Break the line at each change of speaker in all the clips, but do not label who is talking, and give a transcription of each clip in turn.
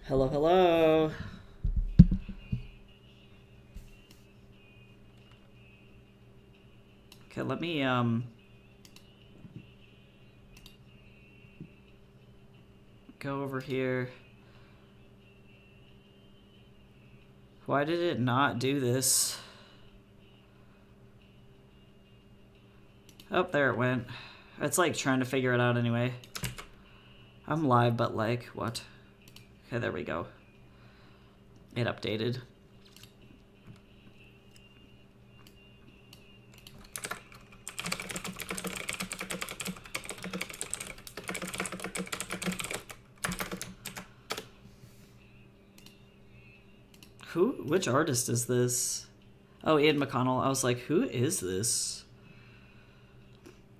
Hello, hello. Okay, let me go over here. Why did it not do this? Oh, there it went. It's like trying to figure it out anyway. I'm live, but like, what? Okay, there we go. It updated. Which artist is this? Oh, Ian McConnell. I was like, who is this?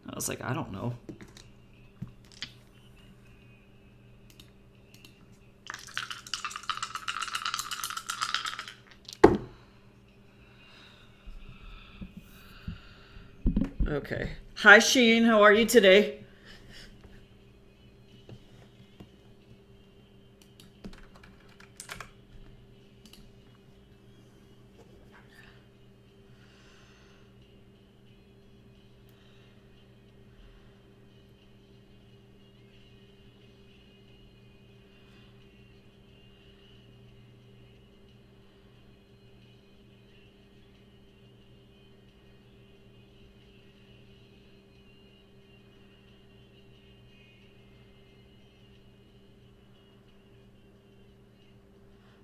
I was like, I don't know. Okay. Hi, Sheen. How are you today?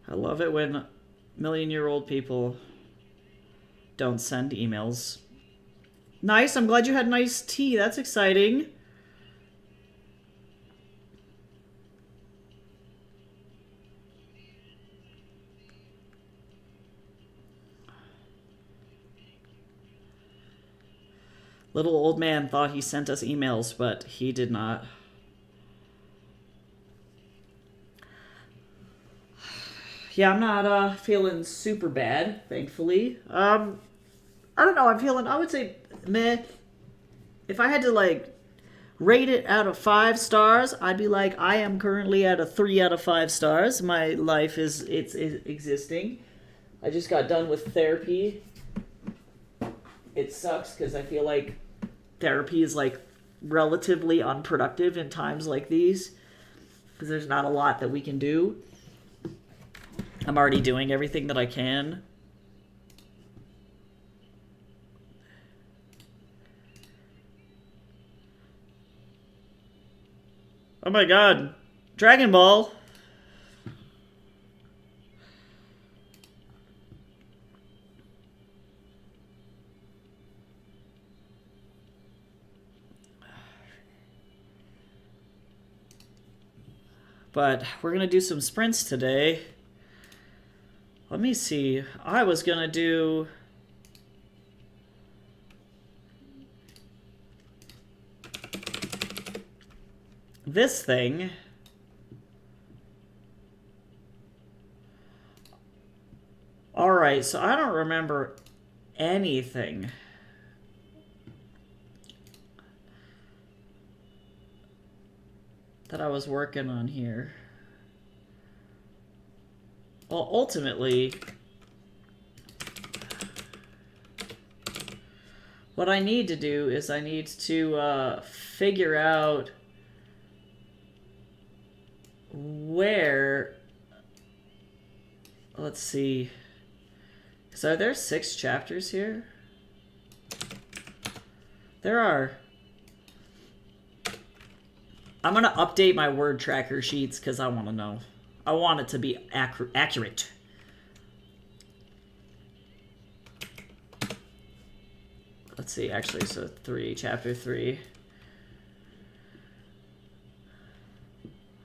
I love it when million-year-old people don't send emails. Nice. I'm glad you had nice tea. That's exciting. Little old man thought he sent us emails, but he did not. Yeah, I'm not feeling super bad, thankfully. I don't know. I would say meh. If I had to like rate it out of 5 stars, I'd be like, I am currently at a 3 out of 5 stars. My life is existing. I just got done with therapy. It sucks because I feel like therapy is like relatively unproductive in times like these because there's not a lot that we can do. I'm already doing everything that I can. Oh my god. Dragon Ball. But we're going to do some sprints today. Let me see. I was going to do... this thing. Alright, so I don't remember anything. That I was working on here. Well, ultimately, what I need to do is I need to figure out where, let's see, because are there 6 chapters here? There are. I'm going to update my word tracker sheets because I want to know. I want it to be accurate. Let's see, actually, so chapter 3.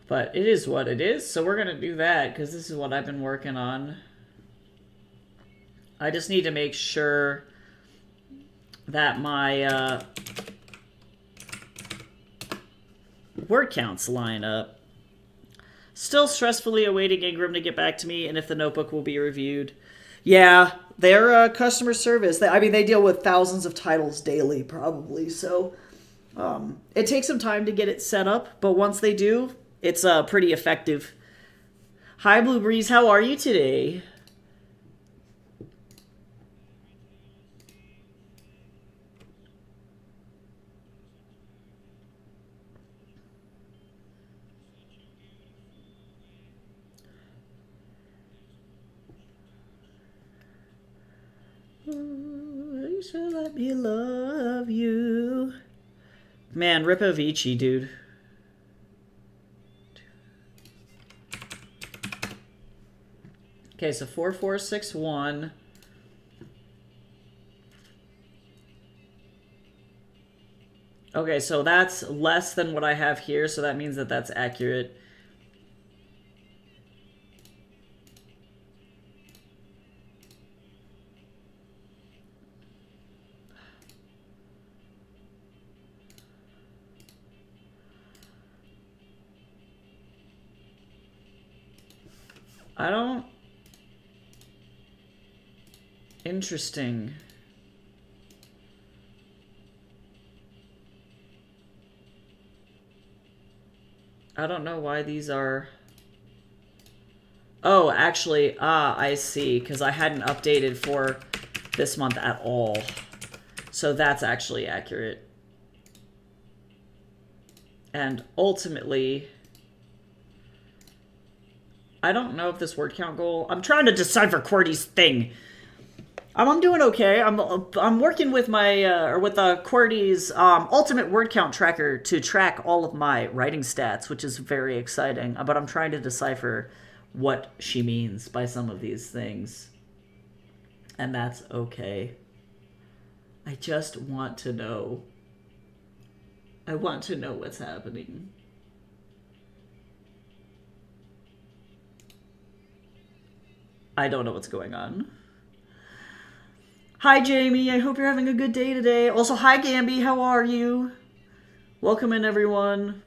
But it is what it is, so we're going to do that because this is what I've been working on. I just need to make sure that my word counts line up. Still stressfully awaiting Ingram to get back to me and if the notebook will be reviewed. Yeah, their customer service. I mean, they deal with thousands of titles daily, probably. So it takes some time to get it set up, but once they do, it's pretty effective. Hi, Blue Breeze. How are you today? You should let me love you. Man, rip Avicii, dude. Okay, so 4461. Okay, so that's less than what I have here, so that means that that's accurate. I don't... Interesting. I don't know why these are... Oh, actually, I see, because I hadn't updated for this month at all. So that's actually accurate. And ultimately... I don't know if this word count goal... I'm trying to decipher QWERTY's thing. I'm doing okay. I'm working with my with QWERTY's ultimate word count tracker to track all of my writing stats, which is very exciting. But I'm trying to decipher what she means by some of these things, and that's okay. I just want to know. I want to know what's happening. I don't know what's going on. Hi, Jamie. I hope you're having a good day today. Also, hi, Gamby. How are you? Welcome in, everyone.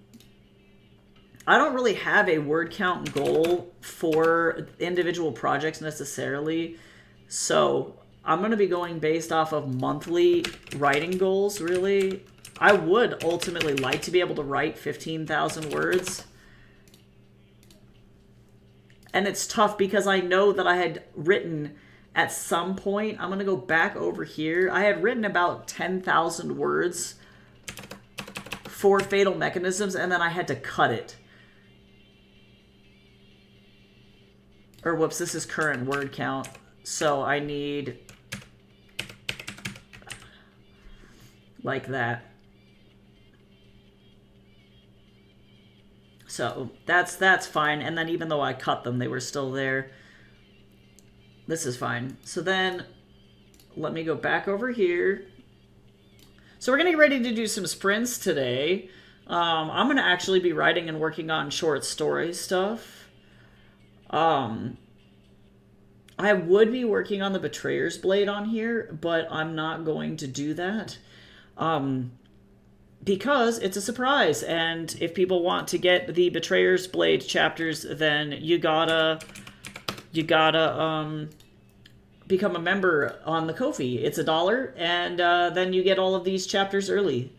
I don't really have a word count goal for individual projects necessarily. So I'm going to be going based off of monthly writing goals, really. I would ultimately like to be able to write 15,000 words. And it's tough because I know that I had written at some point, I'm going to go back over here. I had written about 10,000 words for Fatal Mechanisms, and then I had to cut it. Or whoops, this is current word count. So I need like that. So that's fine. And then even though I cut them, they were still there. This is fine. So then let me go back over here. So we're going to get ready to do some sprints today. I'm going to actually be writing and working on short story stuff. I would be working on the Betrayer's Blade on here, but I'm not going to do that. Because it's a surprise, and if people want to get the Betrayer's Blade chapters, then you gotta become a member on the Ko-fi. It's $1, and then you get all of these chapters early.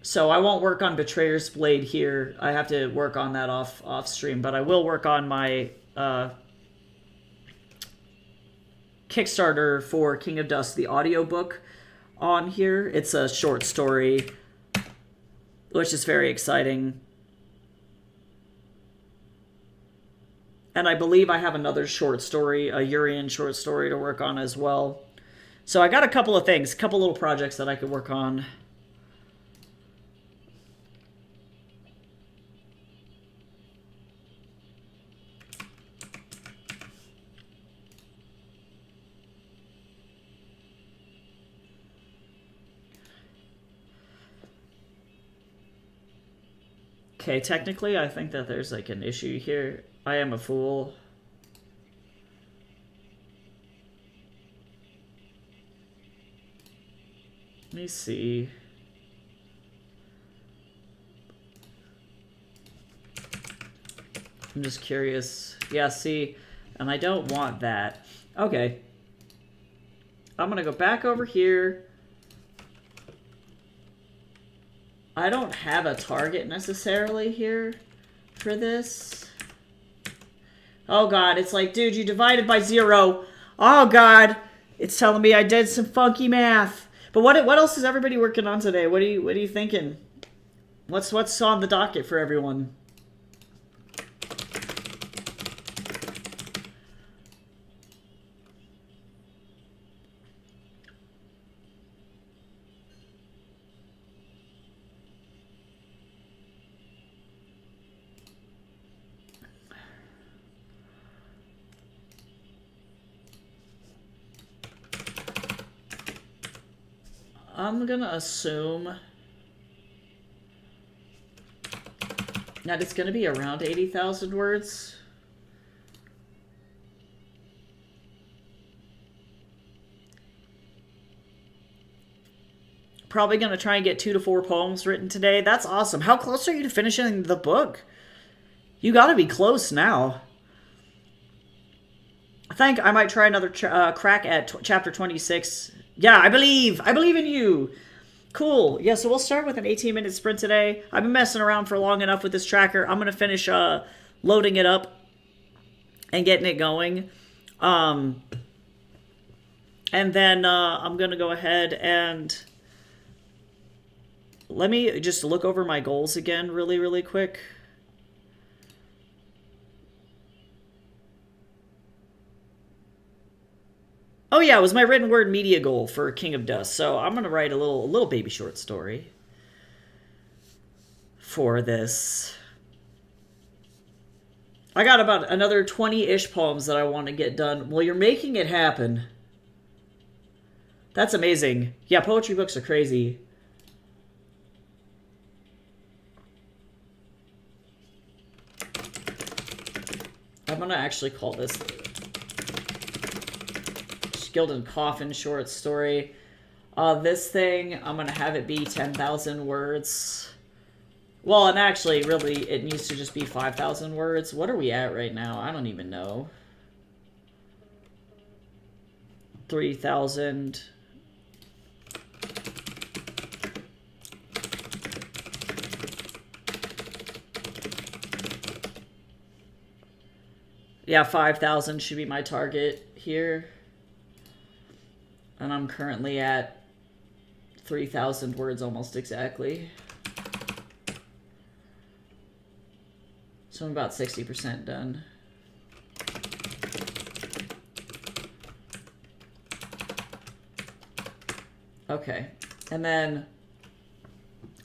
So I won't work on Betrayer's Blade here. I have to work on that off stream, but I will work on my Kickstarter for King of Dust, the audiobook on here. It's a short story, which is very exciting. And I believe I have another short story, a Urian short story to work on as well. So I got a couple of things, a couple little projects that I could work on. Okay, technically, I think that there's like an issue here. I am a fool. Let me see. I'm just curious. Yeah, see, and I don't want that. Okay. I'm gonna go back over here. I don't have a target necessarily here for this. Oh god, it's like, dude, you divided by 0. Oh god, it's telling me I did some funky math. But what else is everybody working on today? What are you thinking? What's on the docket for everyone? I'm gonna assume that it's gonna be around 80,000 words. Probably gonna try and get 2 to 4 poems written today. That's awesome. How close are you to finishing the book? You gotta be close now. I think I might try another crack at chapter 26. Yeah, I believe in you. Cool. Yeah, so we'll start with an 18-minute sprint today. I've been messing around for long enough with this tracker. I'm going to finish loading it up and getting it going. And then I'm going to go ahead and let me just look over my goals again really, really quick. Oh yeah, it was my written word media goal for King of Dust. So I'm gonna write a little baby short story for this. I got about another 20-ish poems that I want to get done. Well, you're making it happen. That's amazing. Yeah, poetry books are crazy. I'm gonna actually call this Gilded Coffin short story. This thing, I'm gonna have it be 10,000 words. Well, and actually, really, it needs to just be 5,000 words. What are we at right now? I don't even know. 3,000. Yeah, 5,000 should be my target here. And I'm currently at 3,000 words almost exactly. So I'm about 60% done. Okay. And then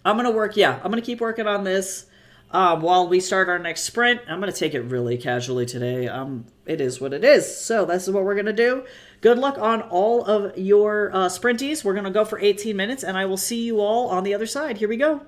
I'm going to work, I'm going to keep working on this while we start our next sprint. I'm going to take it really casually today. It is what it is. So this is what we're going to do. Good luck on all of your sprinties. We're going to go for 18 minutes, and I will see you all on the other side. Here we go.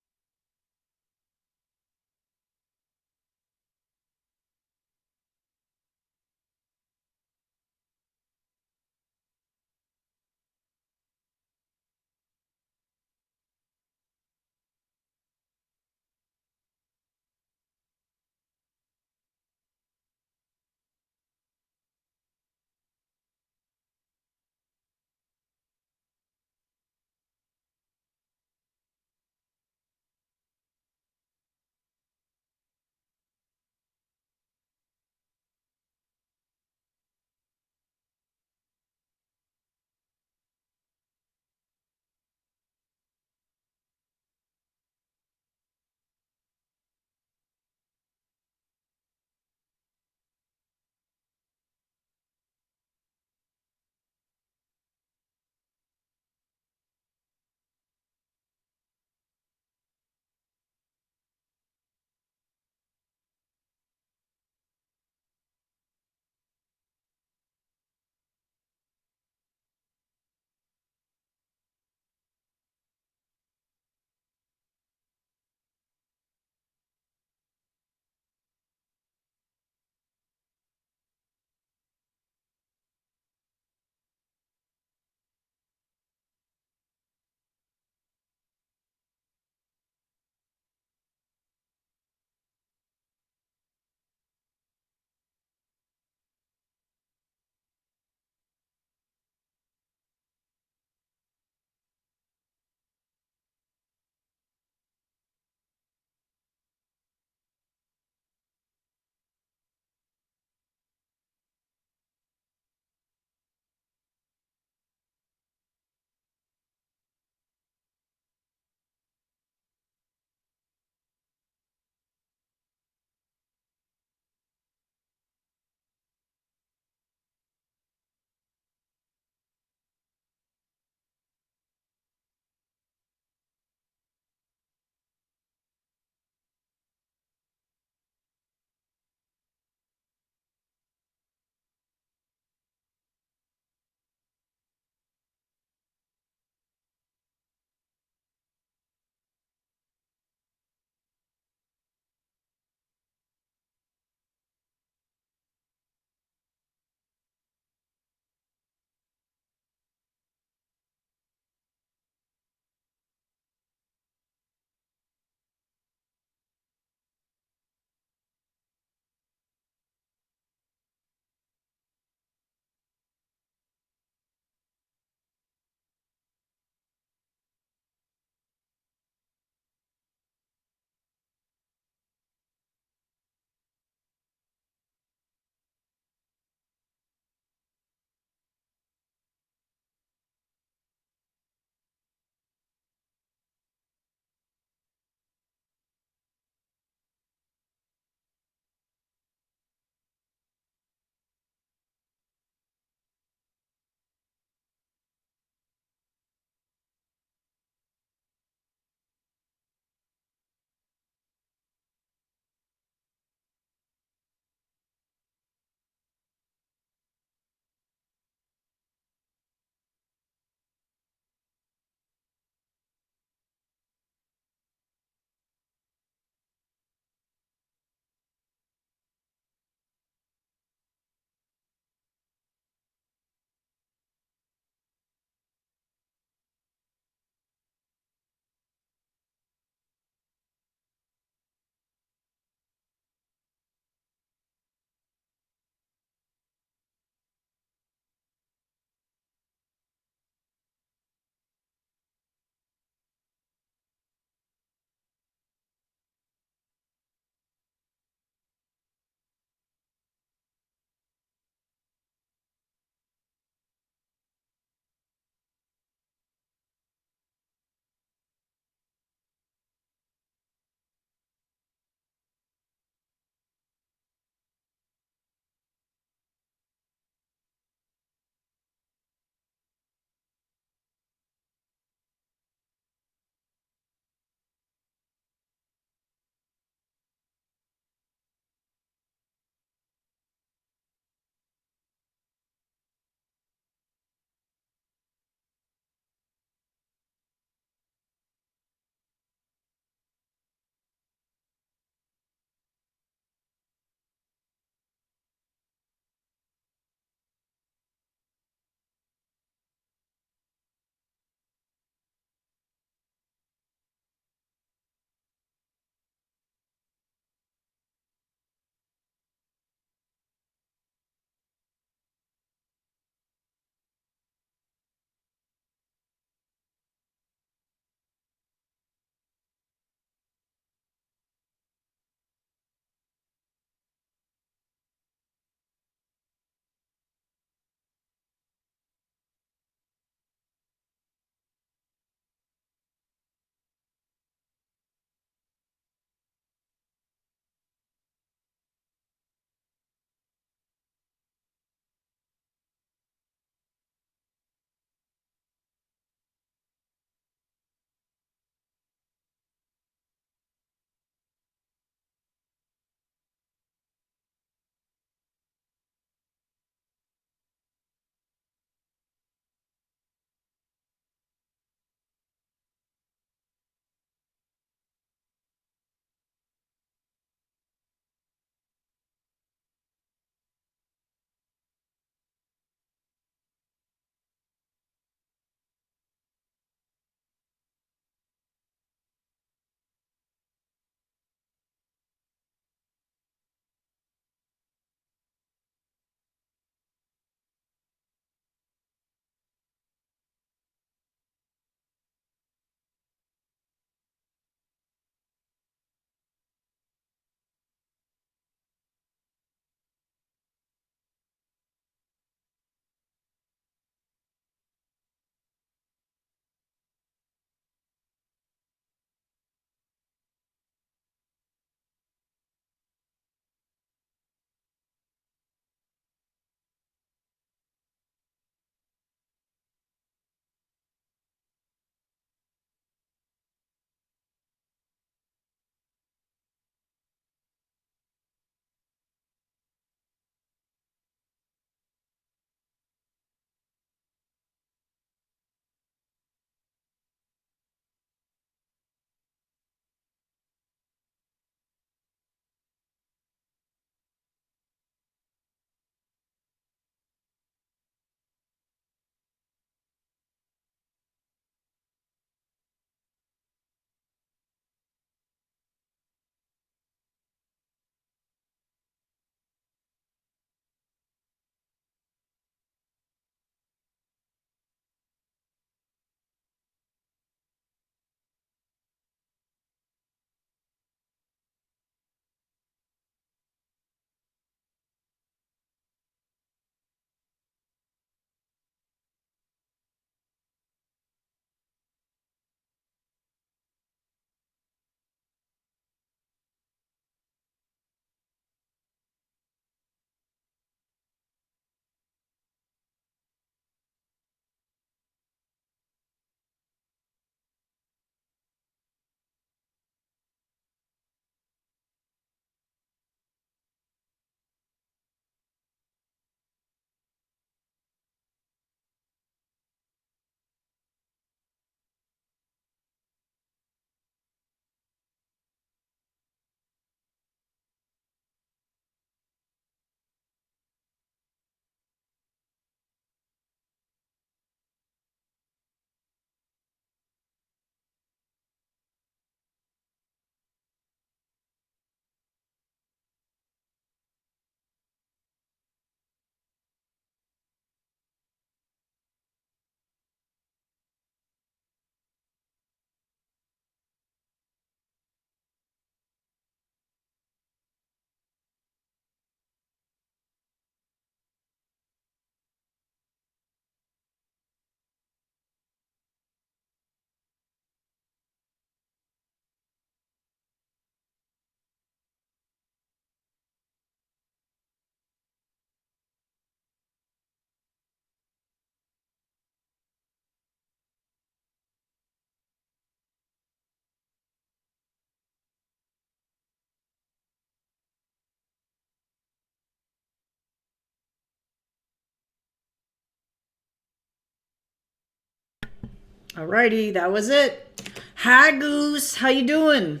Alrighty, that was it. Hi, Goose. How you doing?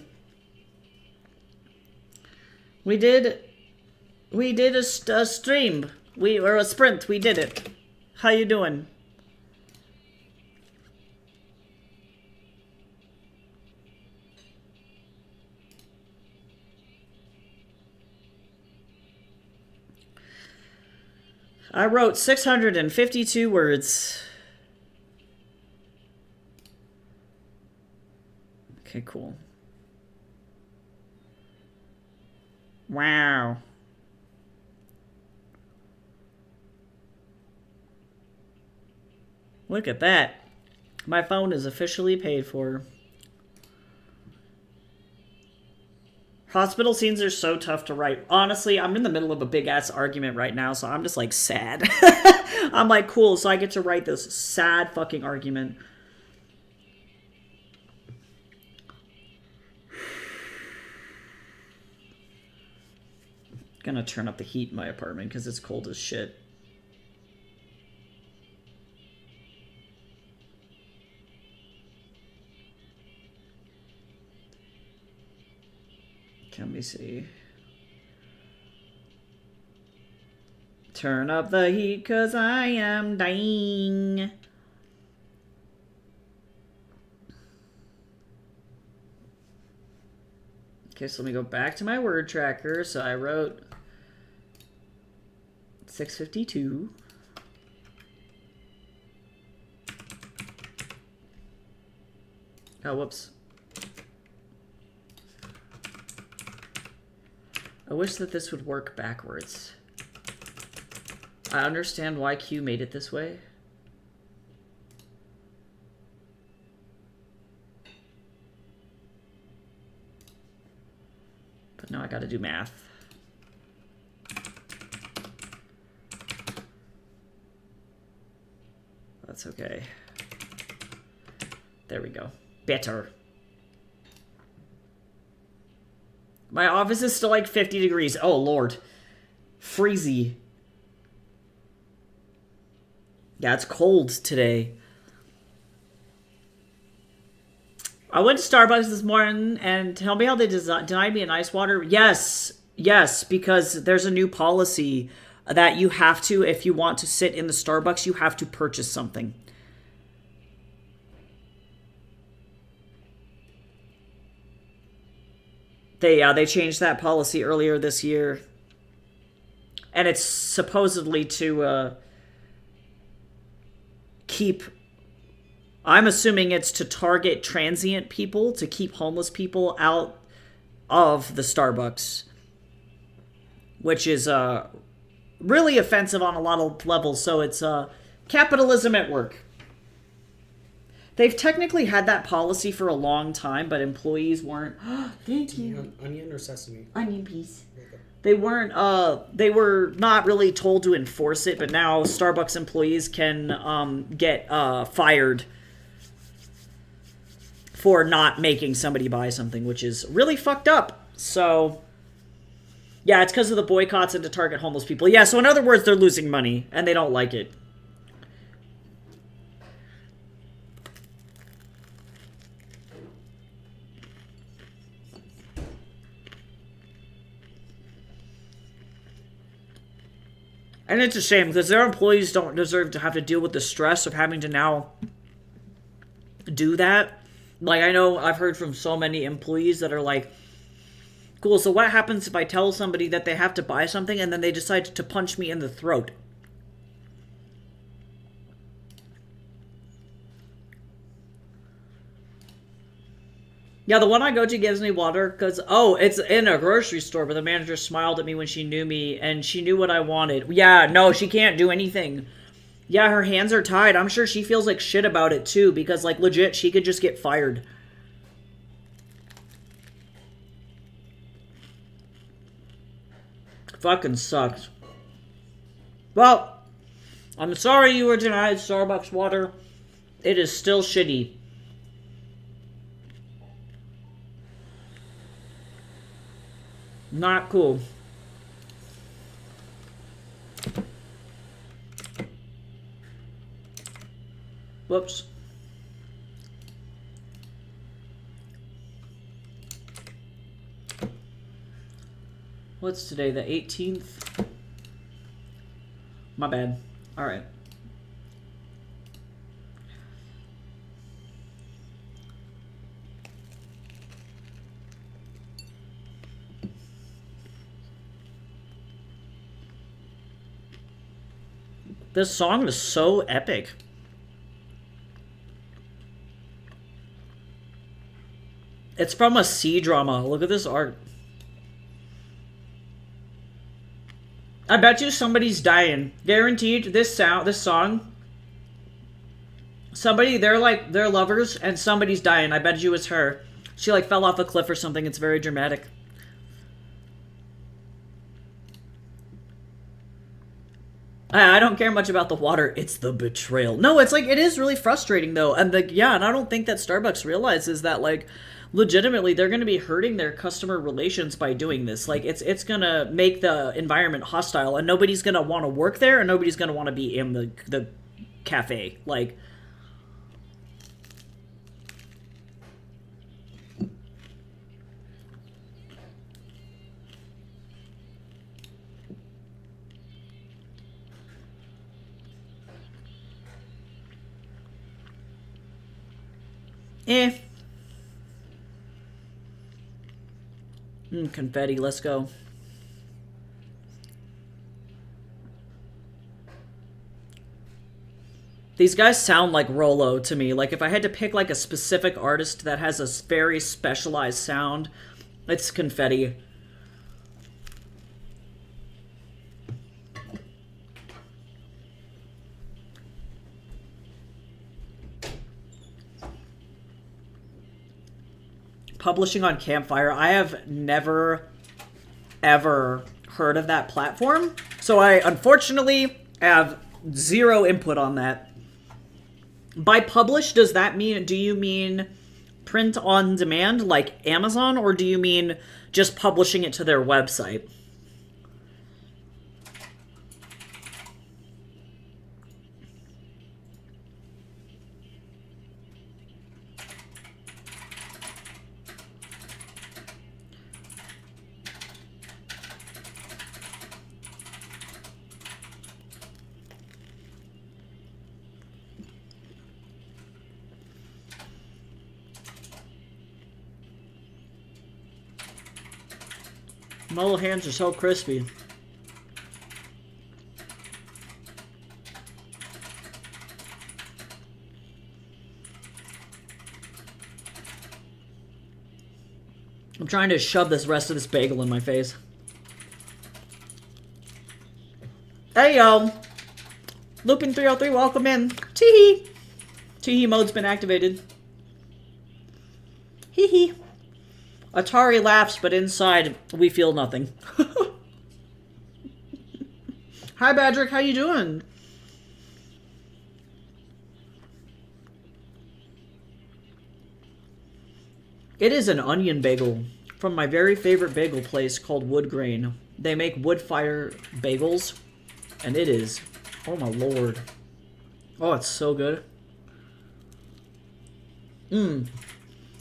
We did a stream. Or a sprint. We did it. How you doing? I wrote 652 words. Okay, cool. Wow. Look at that. My phone is officially paid for. Hospital scenes are so tough to write. Honestly, I'm in the middle of a big-ass argument right now, so I'm just, like, sad. I'm like, cool, so I get to write this sad fucking argument. Gonna turn up the heat in my apartment because it's cold as shit. Let me see. Turn up the heat because I am dying. Okay, so let me go back to my word tracker. So I wrote 652. Oh, whoops. I wish that this would work backwards. I understand why Q made it this way. But now I gotta do math. That's okay. There we go. Better. My office is still like 50 degrees. Oh, Lord. Freezy. Yeah, it's cold today. I went to Starbucks this morning and tell me how they denied me an ice water. Yes, because there's a new policy that you have to, if you want to sit in the Starbucks, you have to purchase something. They changed that policy earlier this year. And it's supposedly to keep... I'm assuming it's to target transient people, to keep homeless people out of the Starbucks. Which is really offensive on a lot of levels. So it's capitalism at work. They've technically had that policy for a long time, but employees weren't... Thank you.
Onion or sesame?
Onion piece. They weren't, they were not really told to enforce it, but now Starbucks employees can get fired for not making somebody buy something, which is really fucked up. So, yeah, it's because of the boycotts and to target homeless people. Yeah, so in other words, they're losing money, and they don't like it. And it's a shame, because their employees don't deserve to have to deal with the stress of having to now do that. Like, I know I've heard from so many employees that are like, cool, so what happens if I tell somebody that they have to buy something and then they decide to punch me in the throat? Yeah, the one I go to gives me water because, oh, it's in a grocery store, but the manager smiled at me when she knew me and she knew what I wanted. Yeah, no, she can't do anything. Yeah, her hands are tied. I'm sure she feels like shit about it too because, like, legit, she could just get fired. Fucking sucks. Well, I'm sorry you were denied Starbucks water. It is still shitty. Not cool. Whoops. What's today? The 18th? My bad. Alright. This song is so epic. It's from a C-drama. Look at this art. I bet you somebody's dying. Guaranteed. This song. Somebody, they're lovers, and somebody's dying. I bet you it's her. She like fell off a cliff or something. It's very dramatic. I don't care much about the water. It's the betrayal. No, it's like, it is really frustrating though. And and I don't think that Starbucks realizes that, like, legitimately they're going to be hurting their customer relations by doing this. Like, it's going to make the environment hostile, and nobody's going to want to work there, and nobody's going to want to be in the cafe. Like, confetti, let's go. These guys sound like Rolo to me. Like, if I had to pick like a specific artist that has a very specialized sound, it's Confetti. Publishing on Campfire. I have never, ever heard of that platform. So I, unfortunately, have zero input on that. By publish, does that mean, do you mean print on demand like Amazon, or do you mean just publishing it to their website? My little hands are so crispy. I'm trying to shove this rest of this bagel in my face. Hey, yo. Lupin 303, welcome in. Teehee. Teehee mode's been activated. Hee hee. Atari laughs, but inside, we feel nothing. Hi, Badrick. How you doing? It is an onion bagel from my very favorite bagel place called Wood Grain. They make wood fire bagels, and it is, oh my lord. Oh, it's so good.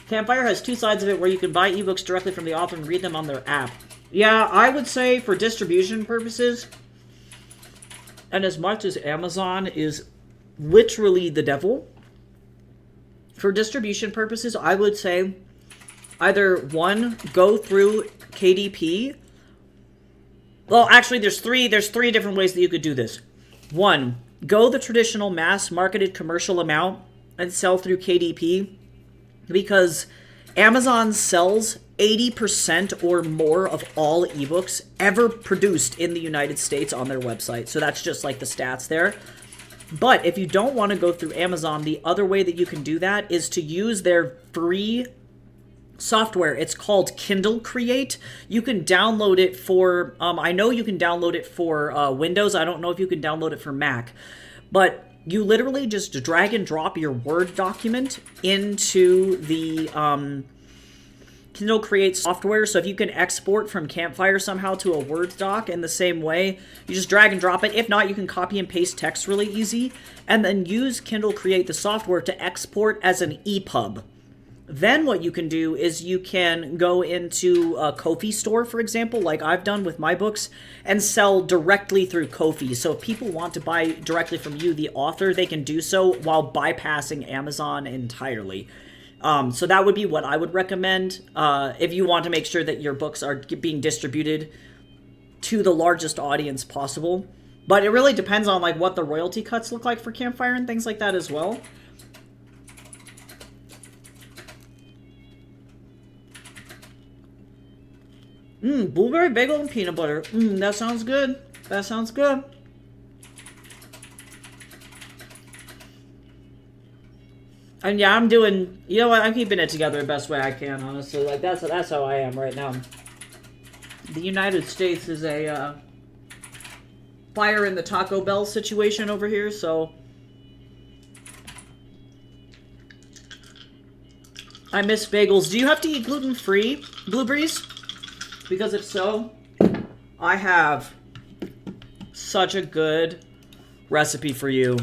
Campfire has two sides of it where you can buy ebooks directly from the author and read them on their app. Yeah, I would say for distribution purposes, and as much as Amazon is literally the devil, for distribution purposes, I would say either one, go through KDP. Well, actually, there's three different ways that you could do this. One, go the traditional mass marketed commercial amount and sell through KDP, because Amazon sells 80% or more of all ebooks ever produced in the United States on their website. So that's just like the stats there. But if you don't want to go through Amazon, the other way that you can do that is to use their free software. It's called Kindle Create. You can download it for, I know you can download it for Windows. I don't know if you can download it for Mac. But you literally just drag and drop your Word document into the Kindle Create software. So if you can export from Campfire somehow to a Word doc in the same way, you just drag and drop it. If not, you can copy and paste text really easy, and then use Kindle Create, the software, to export as an EPUB. Then what you can do is you can go into a Ko-fi store, for example, like I've done with my books, and sell directly through Ko-fi. So if people want to buy directly from you, the author, they can do so while bypassing Amazon entirely. So that would be what I would recommend if you want to make sure that your books are being distributed to the largest audience possible. But it really depends on like what the royalty cuts look like for Campfire and things like that as well. Blueberry bagel and peanut butter. That sounds good. That sounds good. And yeah, I'm doing, you know what, I'm keeping it together the best way I can, honestly. Like, that's how I am right now. The United States is a, fire in the Taco Bell situation over here, so I miss bagels. Do you have to eat gluten-free, Blueberries? Because if so, I have such a good recipe for you.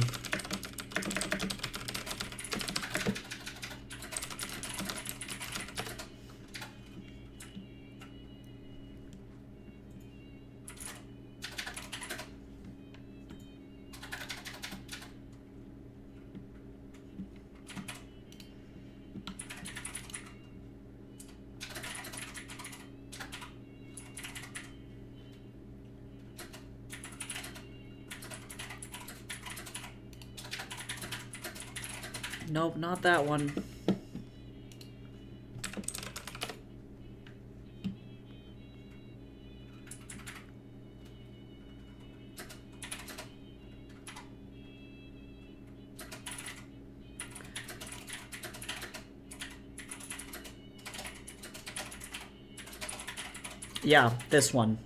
Nope, not that one. Yeah, this one.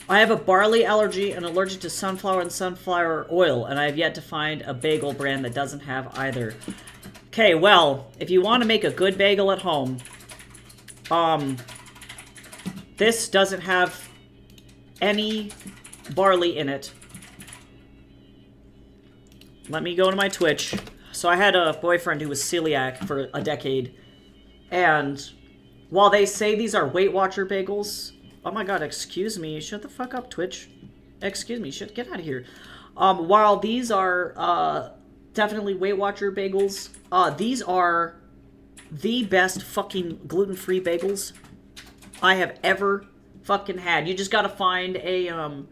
I have a barley allergy and allergic to sunflower and sunflower oil, and I have yet to find a bagel brand that doesn't have either. Okay, well, if you want to make a good bagel at home, this doesn't have any barley in it. Let me go to my Twitch. So I had a boyfriend who was celiac for a decade, and while they say these are Weight Watcher bagels, oh my god, excuse me, shut the fuck up, Twitch. Excuse me, get out of here. While these are definitely Weight Watcher bagels, these are the best fucking gluten-free bagels I have ever fucking had. You just gotta find a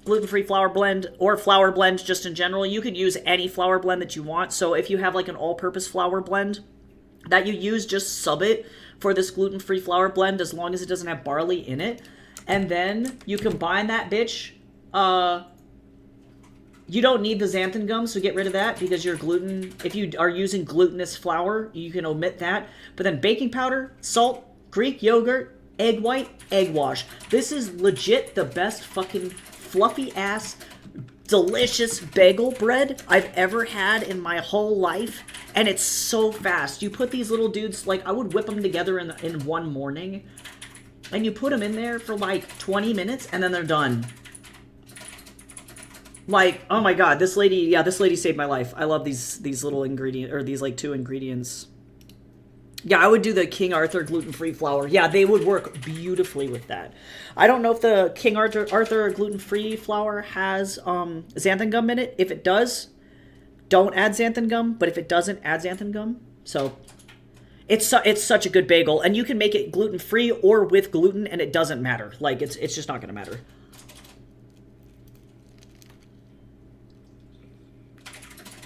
gluten-free flour blend, or flour blend just in general. You could use any flour blend that you want. So if you have like an all-purpose flour blend that you use, just sub it for this gluten-free flour blend as long as it doesn't have barley in it. And then you combine that bitch. You don't need the xanthan gum, so get rid of that because your gluten, if you are using glutinous flour, you can omit that. But then baking powder, salt, Greek yogurt, egg white, egg wash. This is legit the best fucking fluffy-ass, delicious bagel bread I've ever had in my whole life. And it's so fast. You put these little dudes, like, I would whip them together in one morning. And you put them in there for, like, 20 minutes, and then they're done. Like, oh my god, this lady saved my life. I love these little ingredients, or these, like, 2 ingredients. Yeah, I would do the King Arthur gluten-free flour. Yeah, they would work beautifully with that. I don't know if the King Arthur gluten-free flour has xanthan gum in it. If it does, don't add xanthan gum, but if it doesn't, add xanthan gum. So it's such a good bagel, and you can make it gluten-free or with gluten, and it doesn't matter. Like, it's just not going to matter.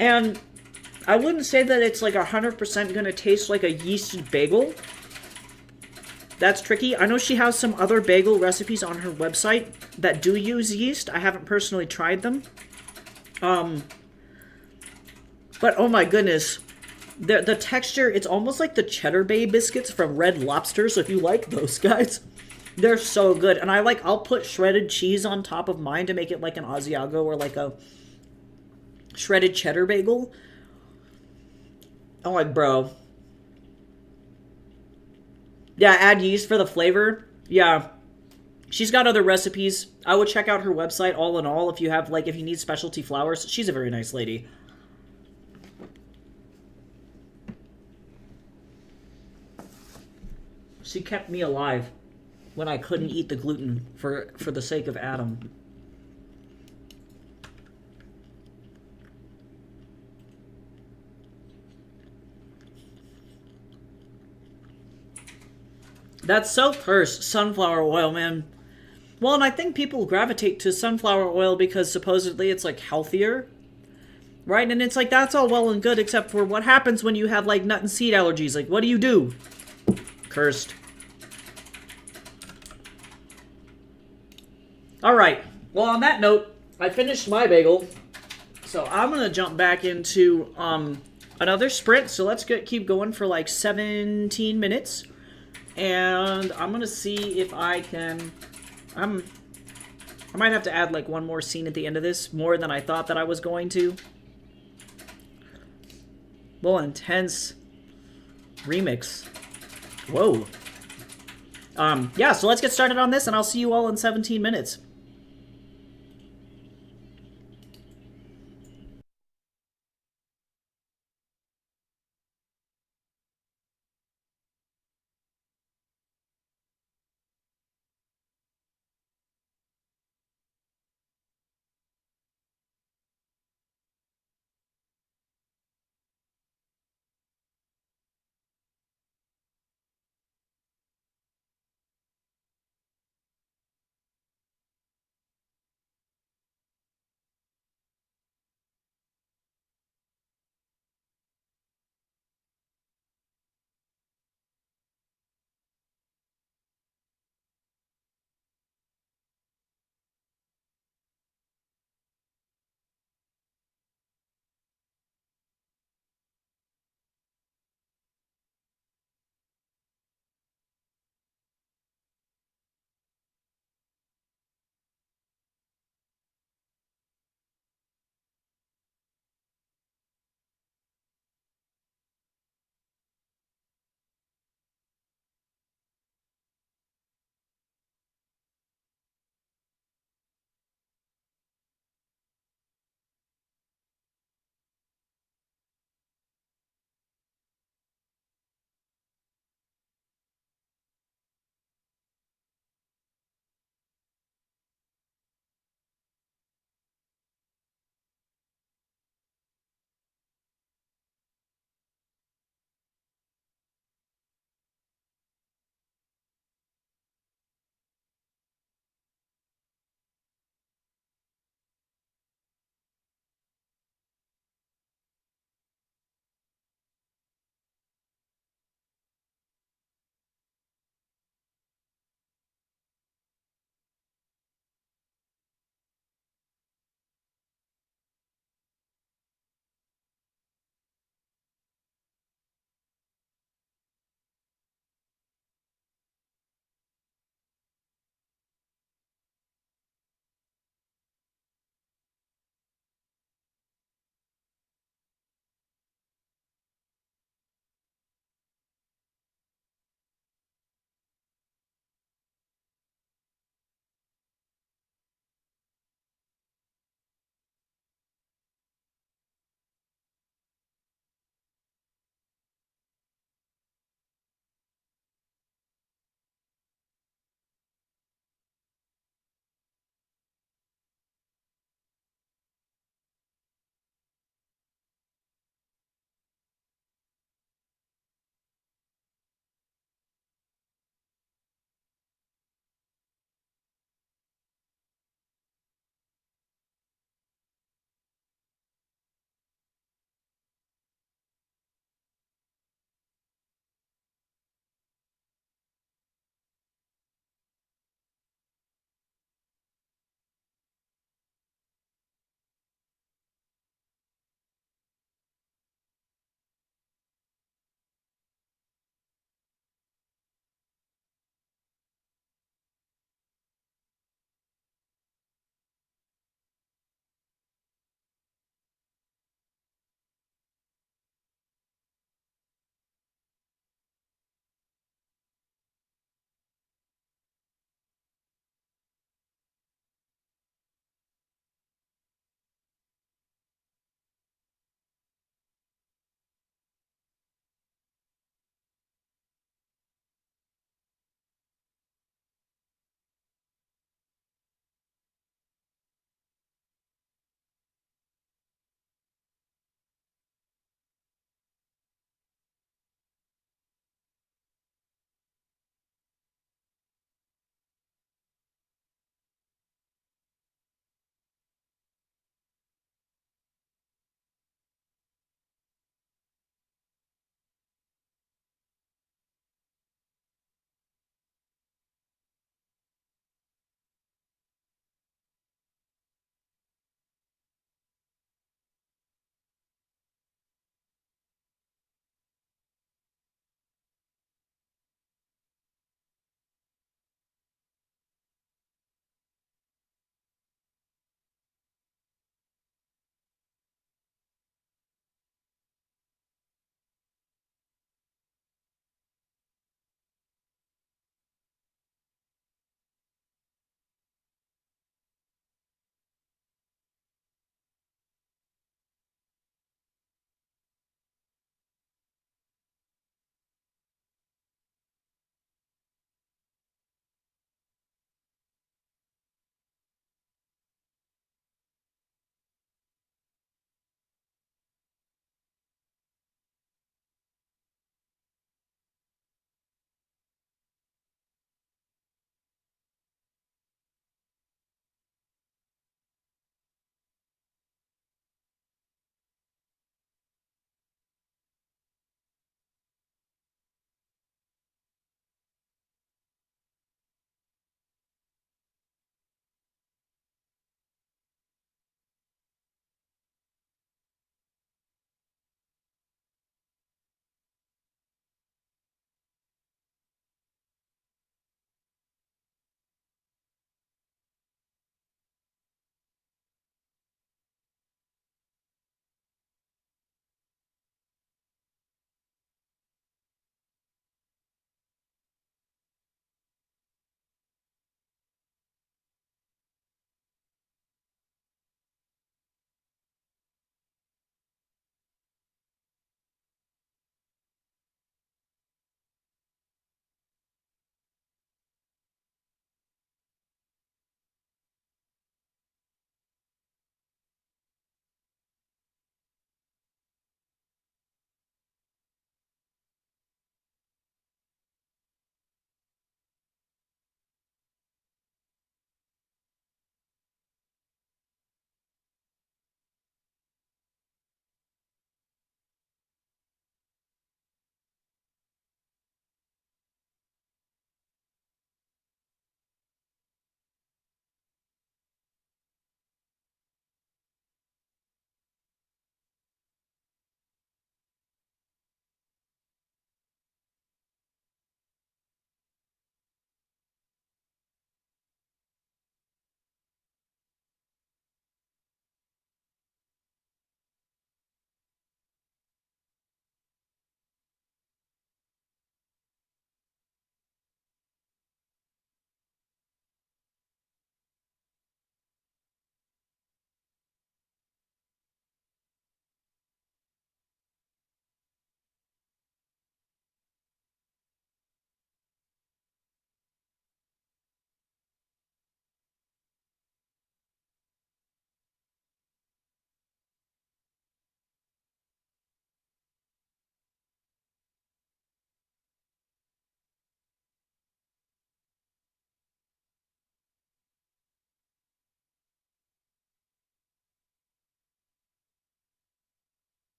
And I wouldn't say that it's like 100% going to taste like a yeasted bagel. That's tricky. I know she has some other bagel recipes on her website that do use yeast. I haven't personally tried them. But oh my goodness, the texture, it's almost like the Cheddar Bay biscuits from Red Lobster, so if you like those guys, they're so good. And I'll put shredded cheese on top of mine to make it like an Asiago or like a shredded cheddar bagel. I'm like, bro. Yeah, add yeast for the flavor. Yeah. She's got other recipes. I would check out her website all in all if you have, like, if you need specialty flours. She's a very nice lady. She kept me alive when I couldn't eat the gluten for the sake of Adam. That's so cursed, sunflower oil, man. Well, and I think people gravitate to sunflower oil because supposedly it's like healthier, right? And it's like that's all well and good, except for what happens when you have like nut and seed allergies. Like, what do you do? Cursed. All right. Well, on that note, I finished my bagel, so I'm gonna jump back into another sprint. So let's keep going for like 17 minutes, and I'm gonna see if I can. I might have to add like one more scene at the end of this, more than I thought that I was going to. Little intense remix. Whoa. Yeah, so let's get started on this, and I'll see you all in 17 minutes.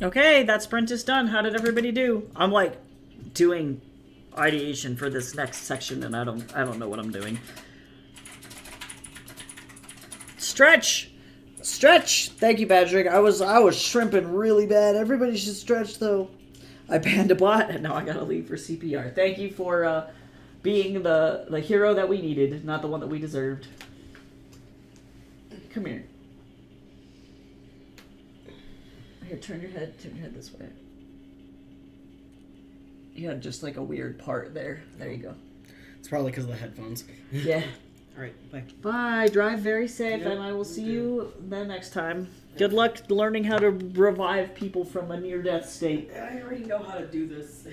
Okay, that sprint is done. How did everybody do? I'm like doing ideation for this next section, and I don't know what I'm doing. Stretch, stretch. Thank you, Patrick. I was shrimping really bad. Everybody should stretch though. I banned a bot, and now I gotta leave for CPR. Thank you for being the hero that we needed, not the one that we deserved. Come here. Here, turn your head this way. You had just like a weird part there. There you go.
It's probably because of the headphones.
Yeah.
All right, bye.
Bye. Drive very safe, and I will see you the next time. Good luck learning how to revive people from a near-death state.
I already know how to do this.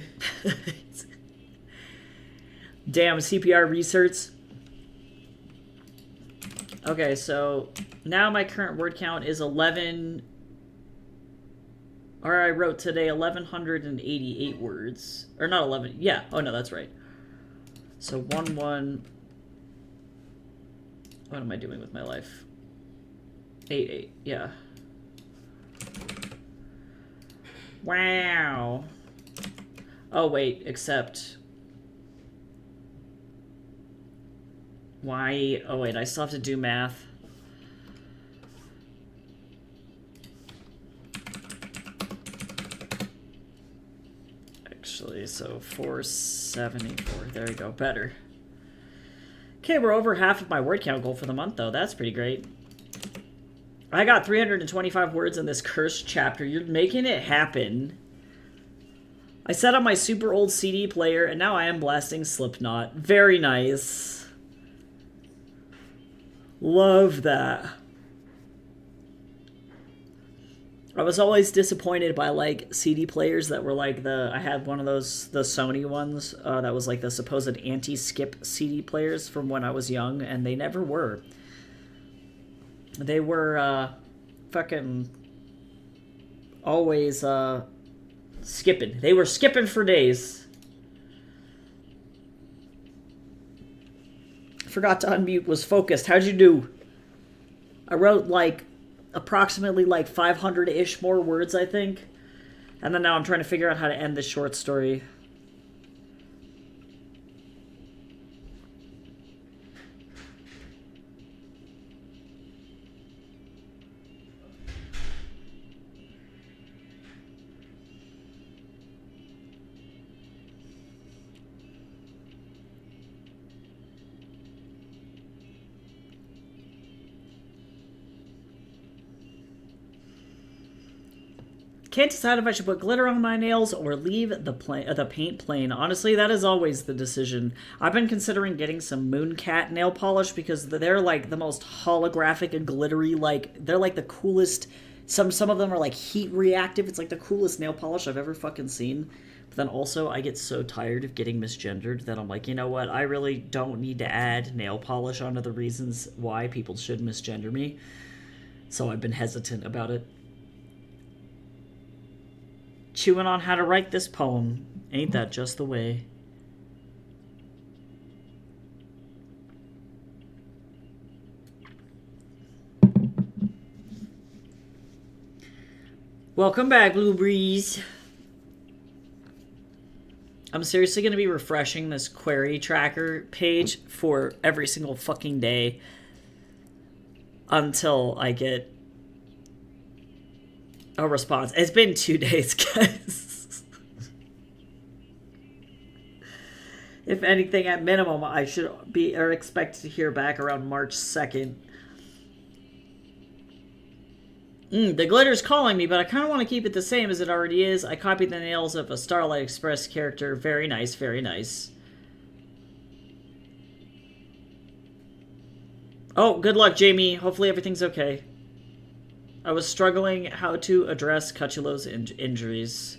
Damn, CPR research. Okay, so now my current word count is 11... Or I wrote today 1,188 words. Or not 11. Yeah. Oh, no, that's right. So 1, 1... What am I doing with my life? 8, 8. Yeah. Wow. Oh, wait. Except... Why? Oh, wait. I still have to do math. Actually, so 474. There you go. Better. Okay, we're over half of my word count goal for the month, though. That's pretty great. I got 325 words in this cursed chapter. You're making it happen. I set up my super old CD player, and now I am blasting Slipknot. Very nice. Love that. I was always disappointed by, like, CD players that were like I had one of those, the Sony ones, that was like the supposed anti-skip CD players from when I was young, and they never were. They were, fucking always, skipping. They were skipping for days. Forgot to unmute, was focused. How'd you do? I wrote, like, approximately like 500-ish more words, I think. And then now I'm trying to figure out how to end this short story. Can't decide if I should put glitter on my nails or leave the paint plain. Honestly, that is always the decision. I've been considering getting some Mooncat nail polish because they're like the most holographic and glittery. Like they're like the coolest. Some of them are like heat reactive. It's like the coolest nail polish I've ever fucking seen. But then also I get so tired of getting misgendered that I'm like, you know what? I really don't need to add nail polish onto the reasons why people should misgender me. So I've been hesitant about it. Chewing on how to write this poem. Ain't that just the way? Welcome back, Blue Breeze. I'm seriously going to be refreshing this query tracker page for every single fucking day until I get a response. It's been 2 days, guys. If anything, at minimum, I should be or expect to hear back around March 2nd. The glitter's calling me, but I kind of want to keep it the same as it already is. I copied the nails of a Starlight Express character. Very nice, very nice. Oh, good luck, Jamie. Hopefully everything's okay. I was struggling how to address Cuchulo's injuries.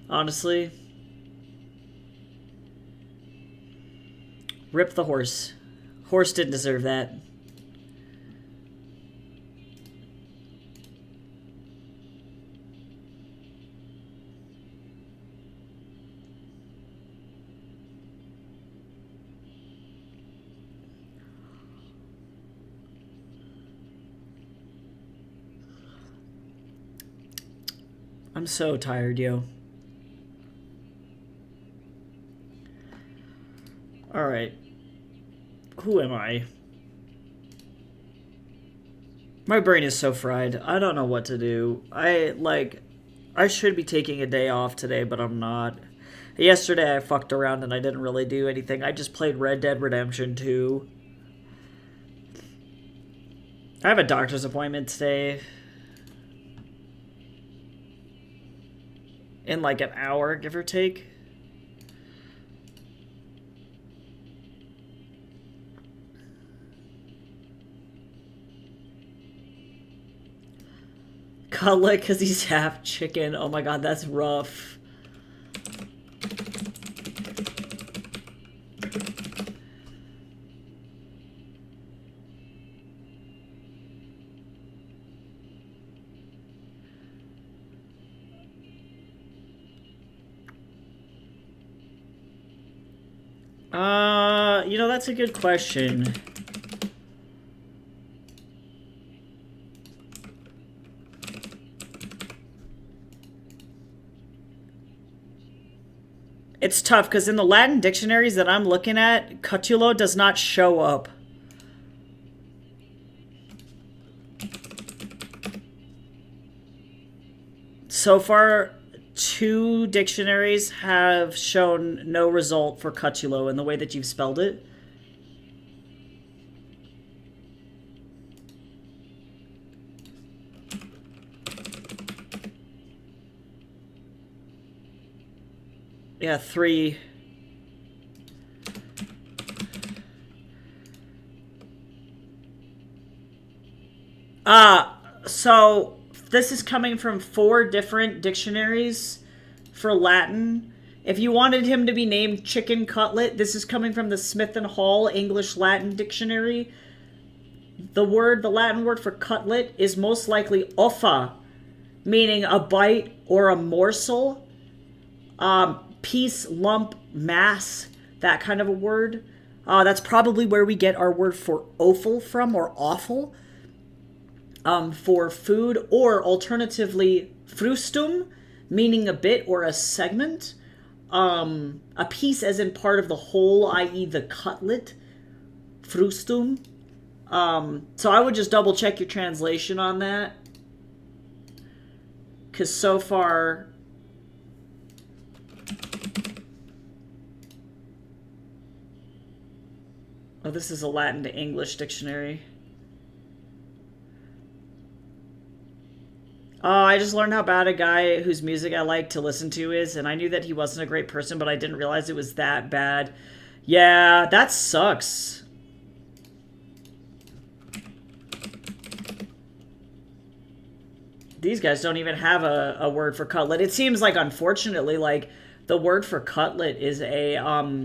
Honestly. Rip the horse. Horse didn't deserve that. I'm so tired, yo. Alright. Who am I? My brain is so fried. I don't know what to do. I should be taking a day off today, but I'm not. Yesterday I fucked around and I didn't really do anything. I just played Red Dead Redemption 2. I have a doctor's appointment today. In like an hour, give or take. Cutlet because he's half chicken. Oh my god, that's rough. You know, that's a good question. It's tough because in the Latin dictionaries that I'm looking at, cutulo does not show up. So far, 2 dictionaries have shown no result for cutulo in the way that you've spelled it. Yeah, 3. So this is coming from 4 different dictionaries for Latin. If you wanted him to be named Chicken Cutlet, this is coming from the Smith and Hall English Latin Dictionary. The Latin word for cutlet is most likely offa, meaning a bite or a morsel. Piece, lump, mass, that kind of a word. That's probably where we get our word for offal from, or awful, for food, or alternatively frustum, meaning a bit or a segment. A piece as in part of the whole, i.e. the cutlet, frustum. So I would just double check your translation on that, because so far... Oh, this is a Latin to English dictionary. Oh, I just learned how bad a guy whose music I like to listen to is, and I knew that he wasn't a great person, but I didn't realize it was that bad. Yeah, that sucks. These guys don't even have a word for cutlet. It seems like, unfortunately, like, the word for cutlet is a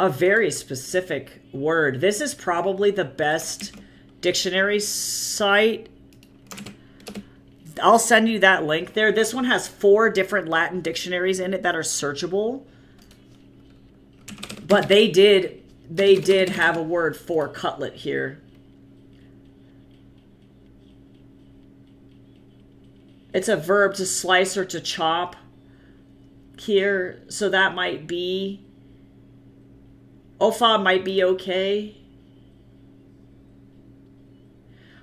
very specific word. This is probably the best dictionary site. I'll send you that link there. This one has 4 different Latin dictionaries in it that are searchable. But they did have a word for cutlet here. It's a verb to slice or to chop here, so that might be... Ofa might be okay.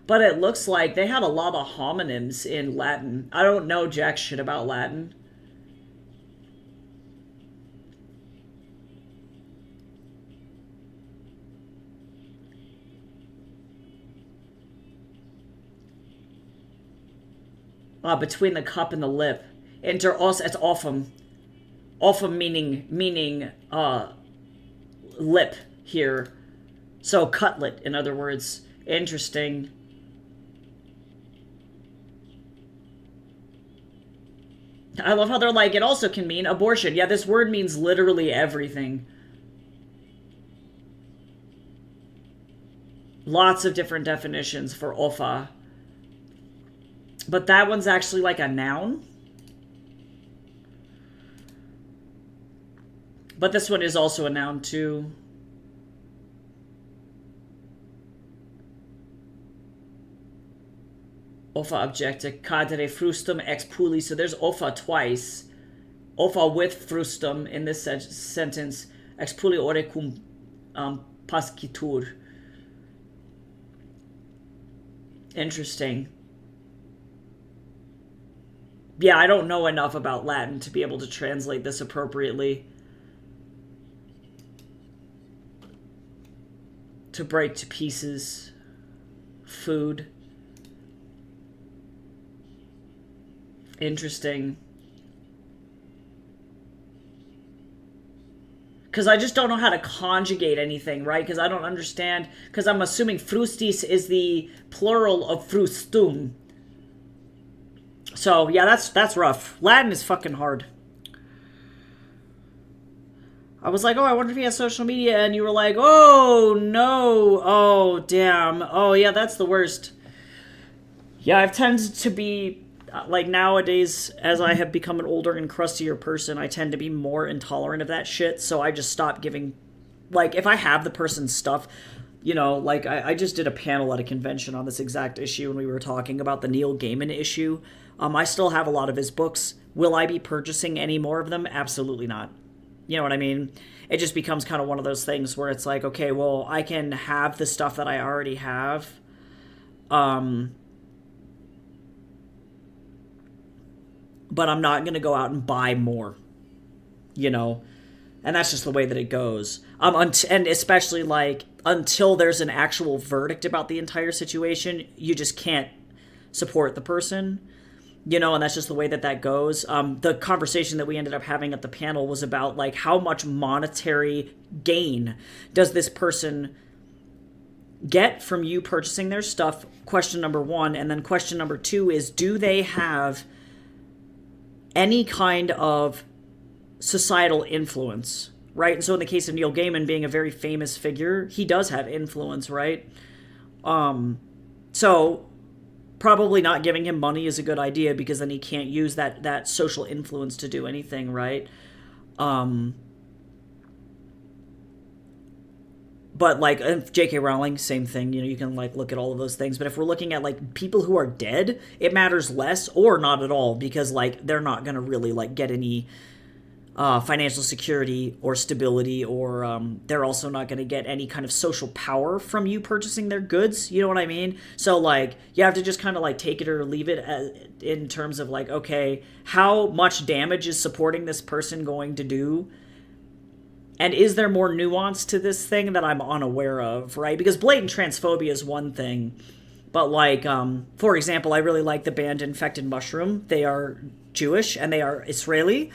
But it looks like they had a lot of homonyms in Latin. I don't know jack shit about Latin. Between the cup and the lip. It's offum. Offum meaning lip here. So cutlet, in other words. Interesting. I love how they're like, it also can mean abortion. Yeah, this word means literally everything. Lots of different definitions for ofa. But that one's actually like a noun. But this one is also a noun too. Offa objecta cadere frustum ex puli. So there's offa twice. Offa with frustum in this sentence. Ex puli ore cum pascitur. Interesting. Yeah, I don't know enough about Latin to be able to translate this appropriately. To break to pieces. Food. Interesting. Because I just don't know how to conjugate anything, right? Because I don't understand. Because I'm assuming frustis is the plural of frustum. So, yeah, that's rough. Latin is fucking hard. I was like, oh, I wonder if he has social media. And you were like, oh, no. Oh, damn. Oh, yeah, that's the worst. Yeah, I've tended to be... Like, nowadays, as I have become an older and crustier person, I tend to be more intolerant of that shit, so I just stop giving... Like, if I have the person's stuff, you know, like, I just did a panel at a convention on this exact issue, and we were talking about the Neil Gaiman issue. I still have a lot of his books. Will I be purchasing any more of them? Absolutely not. You know what I mean? It just becomes kind of one of those things where it's like, okay, well, I can have the stuff that I already have, but I'm not going to go out and buy more, you know? And that's just the way that it goes. And especially, like, until there's an actual verdict about the entire situation, you just can't support the person, you know? And that's just the way that that goes. The conversation that we ended up having at the panel was about, like, how much monetary gain does this person get from you purchasing their stuff, question number one. And then question number two is, do they have any kind of societal influence, right? And so in the case of Neil Gaiman being a very famous figure, he does have influence, right? So probably not giving him money is a good idea, because then he can't use that social influence to do anything, right? But, like, J.K. Rowling, same thing. You know, you can, like, look at all of those things. But if we're looking at, like, people who are dead, it matters less or not at all, because, like, they're not going to really, like, get any financial security or stability, or they're also not going to get any kind of social power from you purchasing their goods. You know what I mean? So, like, you have to just kind of, like, take it or leave it in terms of, like, okay, how much damage is supporting this person going to do? And is there more nuance to this thing that I'm unaware of, right? Because blatant transphobia is one thing. But, like, for example, I really like the band Infected Mushroom. They are Jewish and they are Israeli.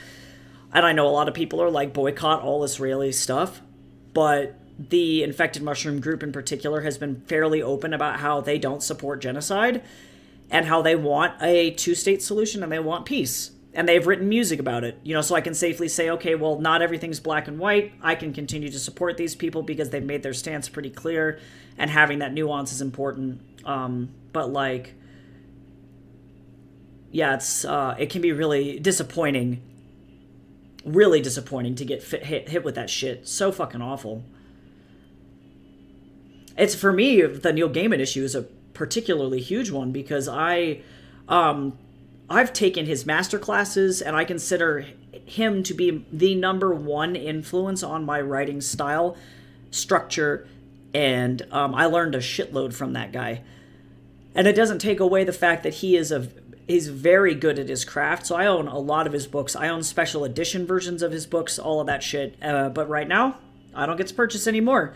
And I know a lot of people are like, boycott all Israeli stuff. But the Infected Mushroom group in particular has been fairly open about how they don't support genocide and how they want a two-state solution and they want peace. And they've written music about it, you know, so I can safely say, okay, well, not everything's black and white. I can continue to support these people because they've made their stance pretty clear, and having that nuance is important. But, like, yeah, it can be really disappointing to get hit with that shit. So fucking awful. It's, for me, the Neil Gaiman issue is a particularly huge one, because I've taken his master classes, and I consider him to be the number one influence on my writing style, structure, and I learned a shitload from that guy. And it doesn't take away the fact that he's very good at his craft, so I own a lot of his books. I own special edition versions of his books, all of that shit. But right now, I don't get to purchase anymore.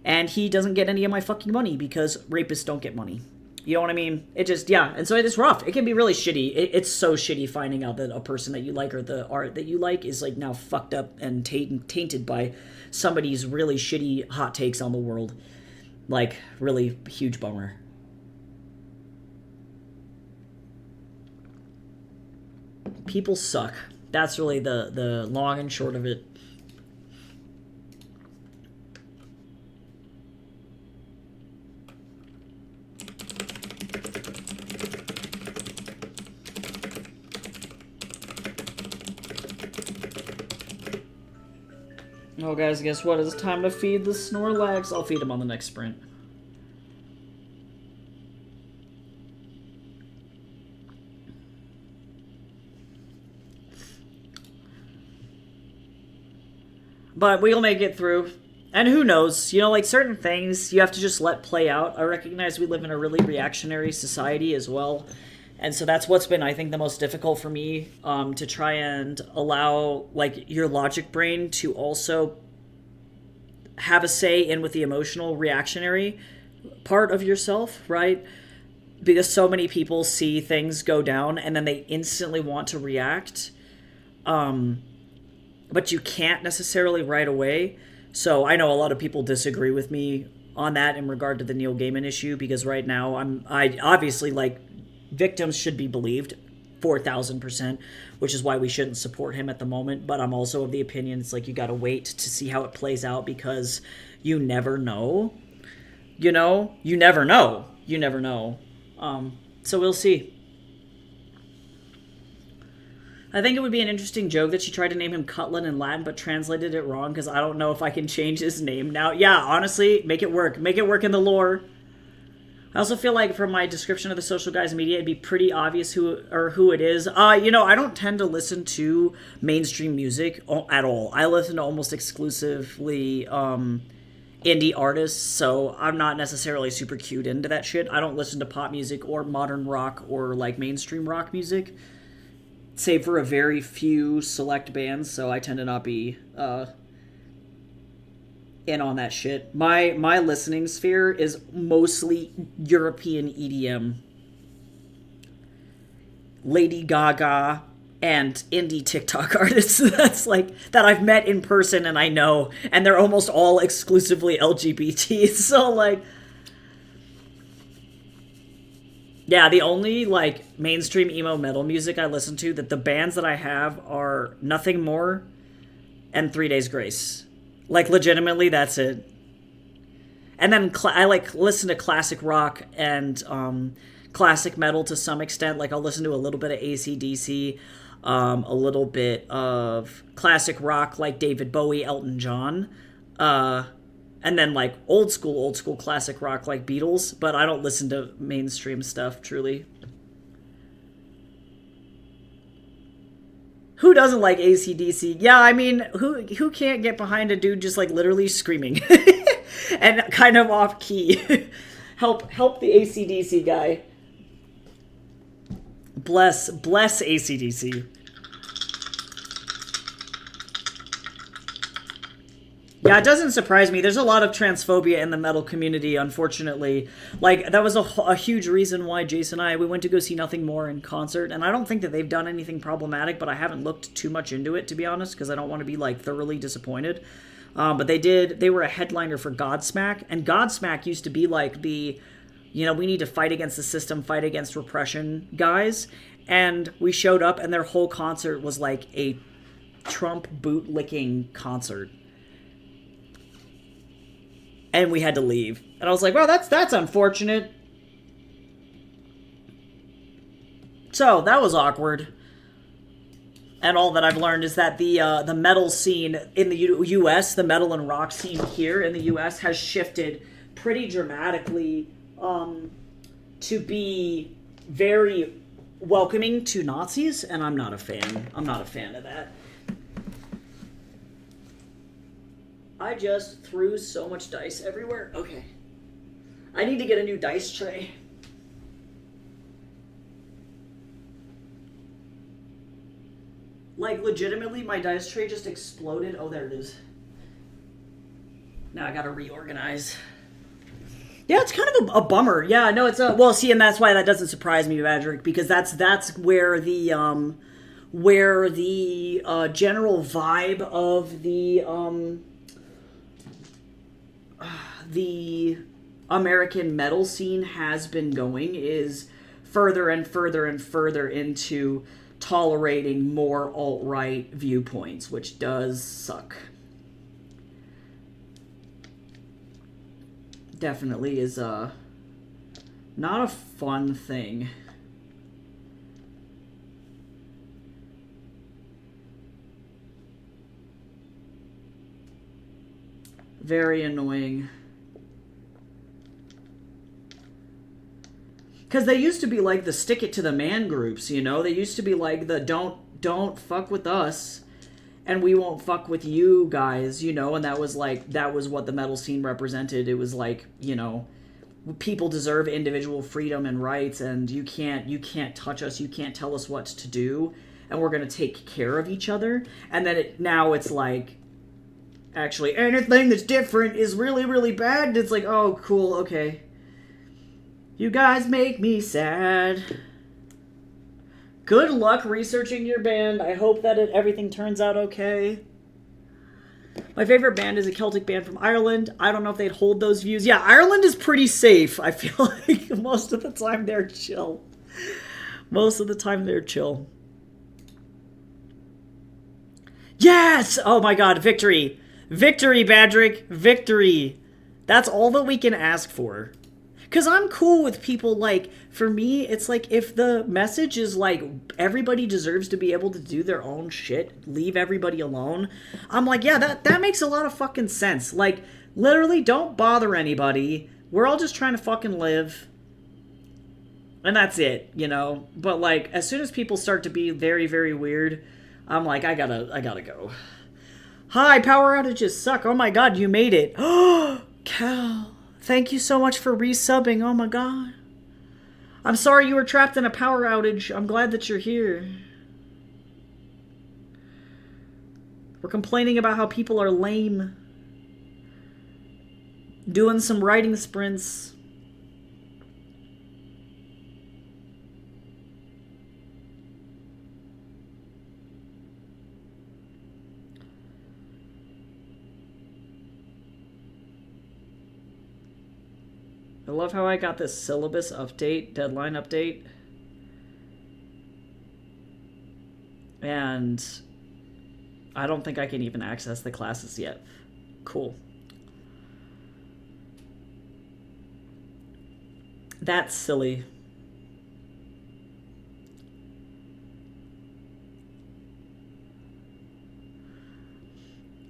And he doesn't get any of my fucking money, because rapists don't get money. You know what I mean? It just, yeah. And so it's rough. It can be really shitty. It's so shitty finding out that a person that you like or the art that you like is, like, now fucked up and tainted by somebody's really shitty hot takes on the world. Like, really huge bummer. People suck. That's really the long and short of it. Oh, guys, guess what? It's time to feed the Snorlax. I'll feed him on the next sprint. but we'll make it through. And who knows? You know, like certain things you have to just let play out. I recognize we live in a really reactionary society as well. And so that's what's been, I think, the most difficult for me, to try and allow, like, your logic brain to also have a say in with the emotional reactionary part of yourself, right? Because so many people see things go down and then they instantly want to react. But you can't necessarily right away. So I know a lot of people disagree with me on that in regard to the Neil Gaiman issue, because right now I obviously, like, victims should be believed 4,000%, which is why we shouldn't support him at the moment. But I'm also of the opinion it's like you got to wait to see how it plays out, because you never know. You know, you never know. You never know. So we'll see. I think it would be an interesting joke that she tried to name him Cutland in Latin but translated it wrong, because I don't know if I can change his name now. Yeah, honestly, make it work. Make it work in the lore. I also feel like from my description of the Social Guys media, it'd be pretty obvious who it is. You know, I don't tend to listen to mainstream music at all. I listen to almost exclusively indie artists, so I'm not necessarily super cued into that shit. I don't listen to pop music or modern rock or, like, mainstream rock music, save for a very few select bands, so I tend to not be in on that shit. My listening sphere is mostly European EDM. Lady Gaga and indie TikTok artists that I've met in person and I know, and they're almost all exclusively LGBT. So, like, yeah, the only, like, mainstream emo metal music I listen to, that the bands that I have are Nothing More and 3 Days Grace. Like, legitimately, that's it. And then I, like, listen to classic rock and classic metal to some extent. Like, I'll listen to a little bit of AC/DC, a little bit of classic rock like David Bowie, Elton John, and then, like, old school classic rock like Beatles, but I don't listen to mainstream stuff, truly. Who doesn't like AC/DC? Yeah, I mean, who can't get behind a dude just, like, literally screaming and kind of off key? help the AC/DC guy. Bless AC/DC. Yeah, it doesn't surprise me. There's a lot of transphobia in the metal community, unfortunately. Like, that was a huge reason why Jason and we went to go see Nothing More in concert, and I don't think that they've done anything problematic, but I haven't looked too much into it, to be honest, because I don't want to be, like, thoroughly disappointed. But they were a headliner for Godsmack, and Godsmack used to be, like, the, you know, we need to fight against the system, fight against repression guys, and we showed up, and their whole concert was, like, a Trump boot-licking concert. And we had to leave. And I was like, well, that's unfortunate. So, that was awkward. And all that I've learned is that the metal scene in the U.S., the metal and rock scene here in the U.S. has shifted pretty dramatically to be very welcoming to Nazis, and I'm not a fan. I'm not a fan of that. I just threw so much dice everywhere. Okay. I need to get a new dice tray. Like, legitimately, my dice tray just exploded. Oh, there it is. Now I gotta reorganize. Yeah, it's kind of a bummer. Yeah, no, it's a... Well, see, and that's why that doesn't surprise me, Madrick, because that's where the general vibe of the American metal scene has been going, is further and further and further into tolerating more alt-right viewpoints, which does suck. Definitely is not a fun thing. Very annoying. Because they used to be like the stick it to the man groups, you know? They used to be like the don't fuck with us. and we won't fuck with you guys, you know. And that was like, that was what the metal scene represented. It was like, you know, people deserve individual freedom and rights, and you can't touch us, you can't tell us what to do, and we're gonna take care of each other. And then now it's like, actually anything that's different is really, really bad. And it's like, oh cool, okay, you guys make me sad. Good luck researching your band. I hope that everything turns out okay. My favorite band is a Celtic band from Ireland. I don't know if they'd hold those views. Yeah, Ireland is pretty safe. I feel like most of the time they're chill. Most of the time they're chill. Yes! Oh my god, victory. Victory, Badrick. Victory. That's all that we can ask for. Because I'm cool with people, like, for me, it's like, if the message is like, everybody deserves to be able to do their own shit, leave everybody alone, I'm like, yeah, that makes a lot of fucking sense. Like, literally, don't bother anybody. We're all just trying to fucking live. And that's it, you know? But, like, as soon as people start to be very, very weird, I'm like, I gotta go. Hi, power outages suck. Oh my god, you made it. Oh, Cal. Thank you so much for resubbing. Oh my god. I'm sorry you were trapped in a power outage. I'm glad that you're here. We're complaining about how people are lame. Doing some writing sprints. I love how I got this syllabus update, deadline update. And I don't think I can even access the classes yet. Cool. That's silly.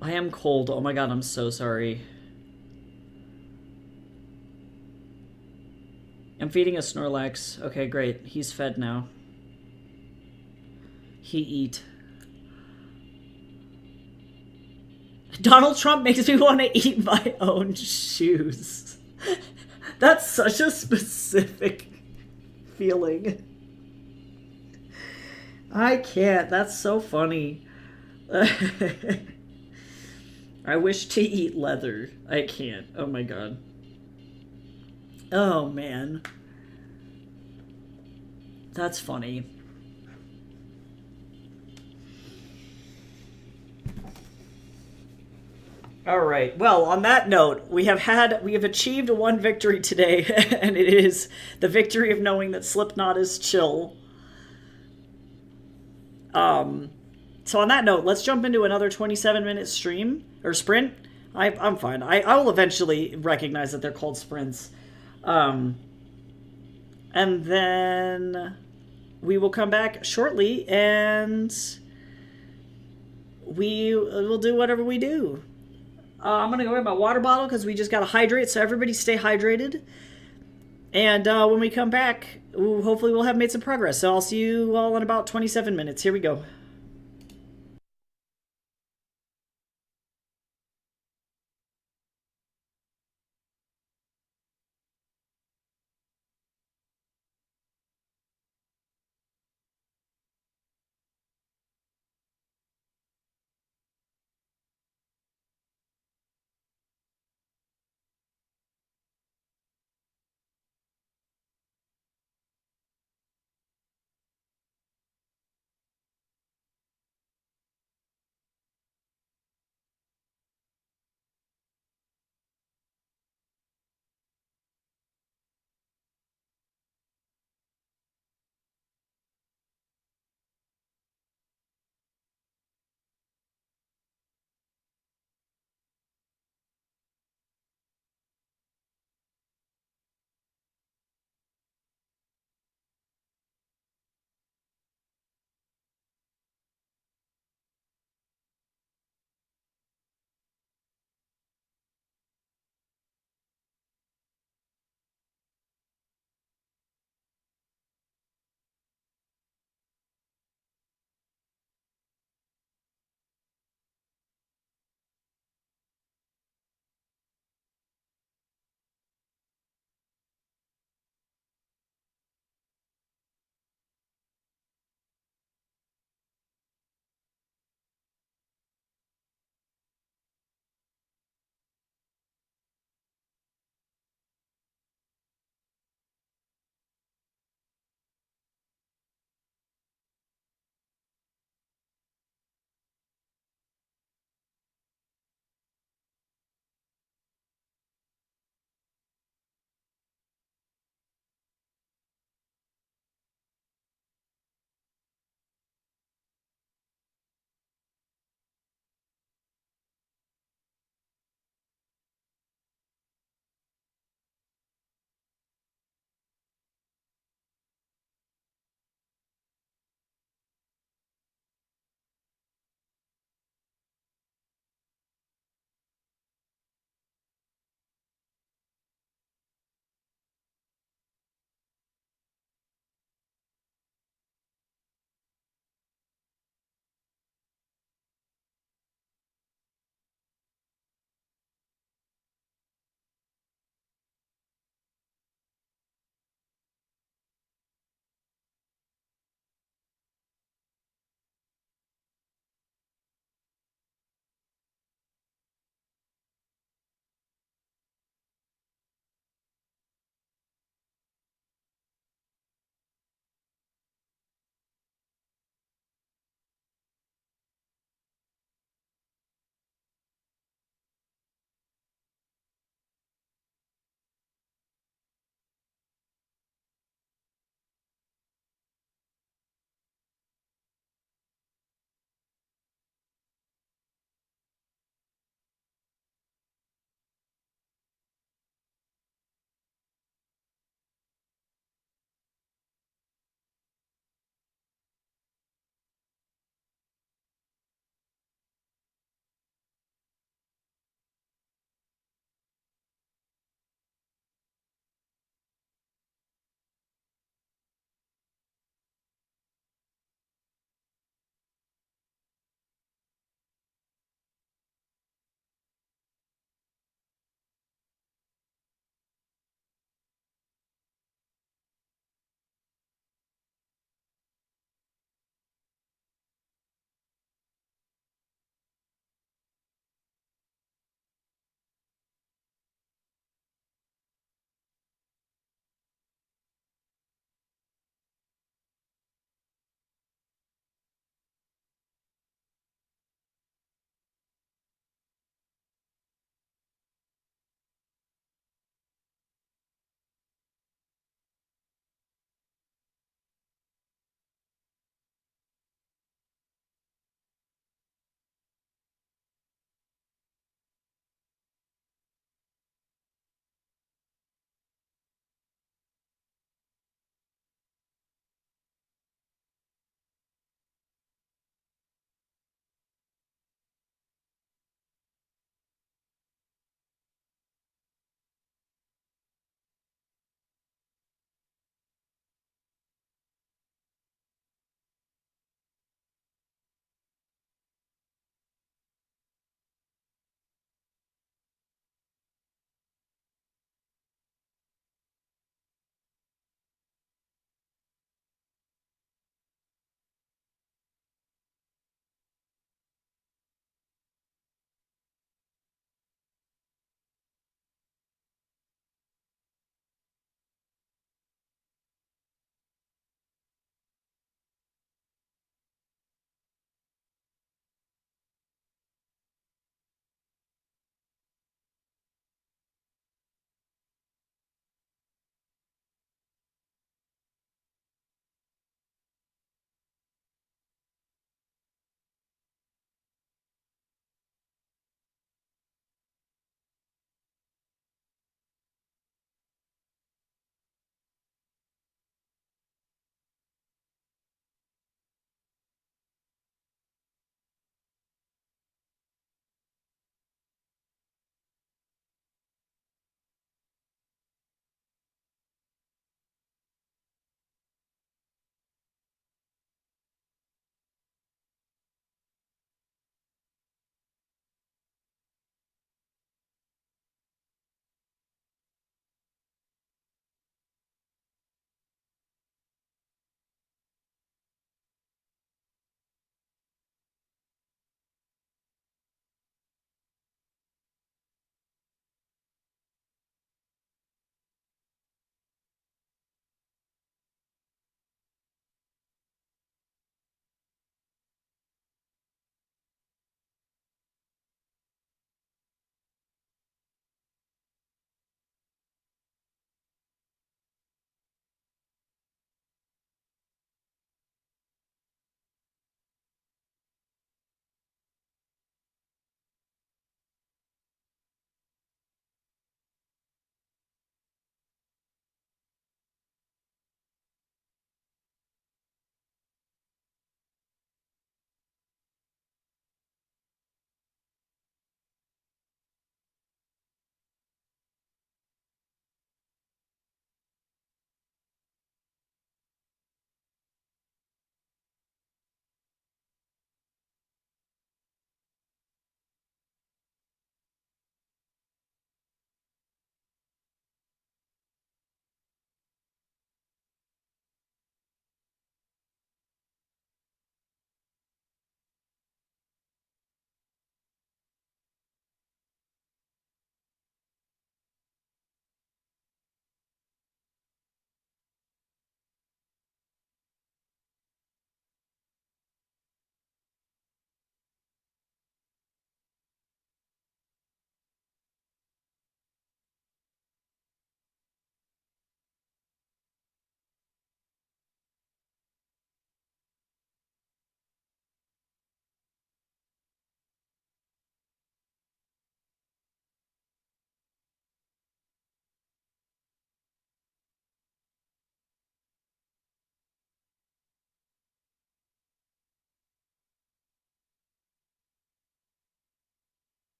I am cold. Oh my god, I'm so sorry. I'm feeding a Snorlax. Okay, great. He's fed now. He eat. Donald Trump makes me want to eat my own shoes. That's such a specific feeling. I can't. That's so funny. I wish to eat leather. I can't. Oh my god. Oh man. That's funny. All right. Well, on that note, we have achieved one victory today, and it is the victory of knowing that Slipknot is chill. So on that note, let's jump into another 27-minute stream or sprint. I'm fine. I will eventually recognize that they're called sprints. And then we will come back shortly, and we will do whatever we do. I'm going to go get my water bottle because we just got to hydrate, so everybody stay hydrated. And when we come back, hopefully we'll have made some progress. So I'll see you all in about 27 minutes. Here we go.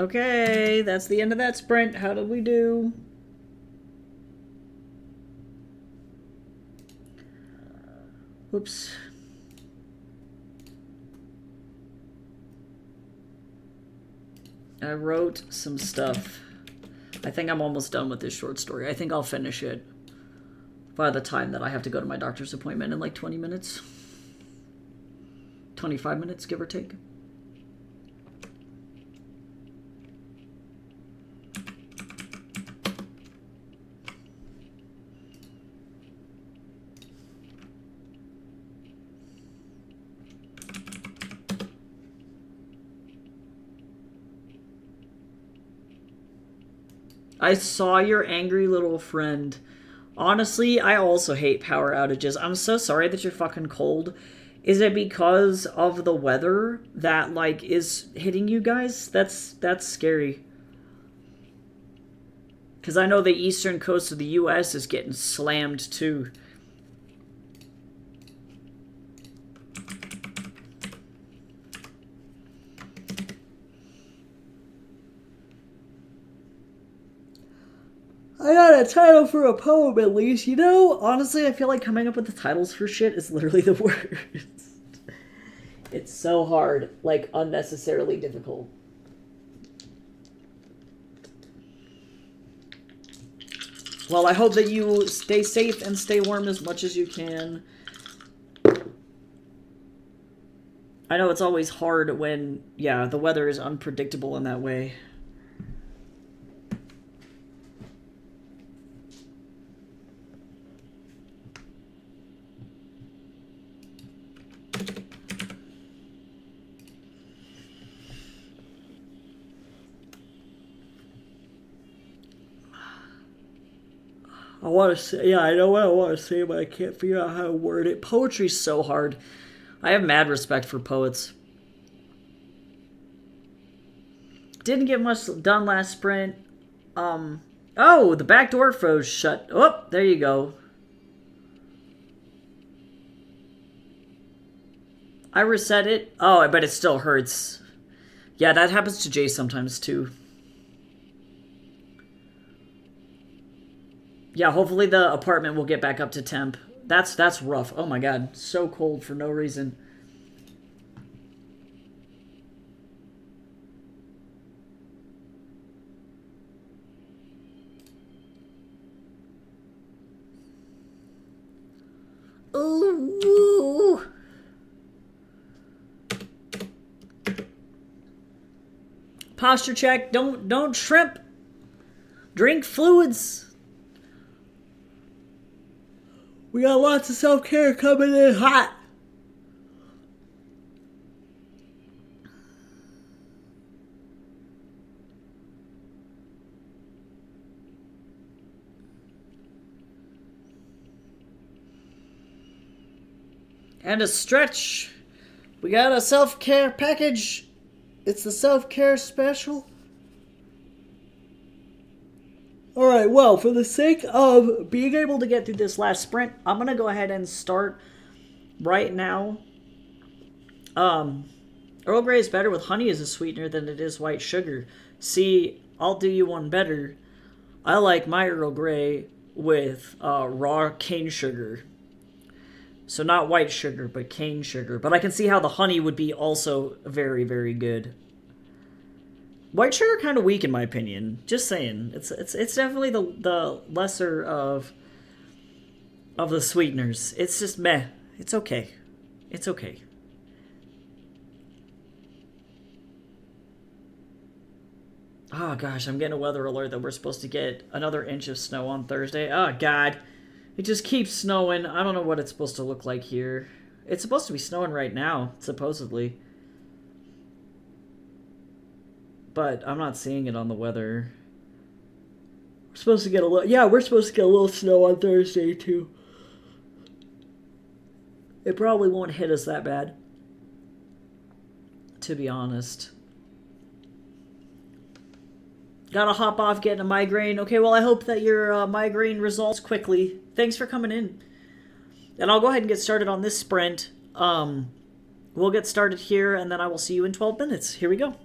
Okay, that's the end of that sprint. How did we do? Whoops. I wrote some stuff. I think I'm almost done with this short story. I think I'll finish it by the time that I have to go to my doctor's appointment in like 20 minutes. 25 minutes, give or take. I saw your angry little friend. Honestly, I also hate power outages. I'm so sorry that you're fucking cold. Is it because of the weather that, like, is hitting you guys? That's scary. Because I know the eastern coast of the U.S. is getting slammed, too. I got a title for a poem, at least. You know, honestly, I feel like coming up with the titles for shit is literally the worst. It's so hard. Like, unnecessarily difficult. Well, I hope that you stay safe and stay warm as much as you can. I know it's always hard when, yeah, the weather is unpredictable in that way. I want to say, yeah, I know what I want to say, but I can't figure out how to word it. Poetry's so hard. I have mad respect for poets. Didn't get much done last sprint. Oh, the back door froze shut. Oh, there you go. I reset it. Oh, I bet it still hurts. Yeah, that happens to Jay sometimes, too. Yeah, hopefully the apartment will get back up to temp. That's rough. Oh my god, so cold for no reason. Ooh. Posture check. Don't shrimp. Drink fluids. We got lots of self-care coming in hot. And a stretch. We got a self-care package. It's the self-care special. Alright, well, for the sake of being able to get through this last sprint, I'm going to go ahead and start right now. Earl Grey is better with honey as a sweetener than it is white sugar. See, I'll do you one better. I like my Earl Grey with raw cane sugar. So not white sugar, but cane sugar. But I can see how the honey would be also very, very good. White sugar kind of weak in my opinion. Just saying, it's definitely the lesser of the sweeteners. It's just meh. It's okay. It's okay. Oh gosh, I'm getting a weather alert that we're supposed to get another inch of snow on Thursday. Oh god, it just keeps snowing. I don't know what it's supposed to look like here. It's supposed to be snowing right now, supposedly. But I'm not seeing it on the weather. We're supposed to get a little... Yeah, we're supposed to get a little snow on Thursday, too. It probably won't hit us that bad, to be honest. Gotta hop off getting a migraine. Okay, well, I hope that your migraine resolves quickly. Thanks for coming in. And I'll go ahead and get started on this sprint. We'll get started here, and then I will see you in 12 minutes. Here we go.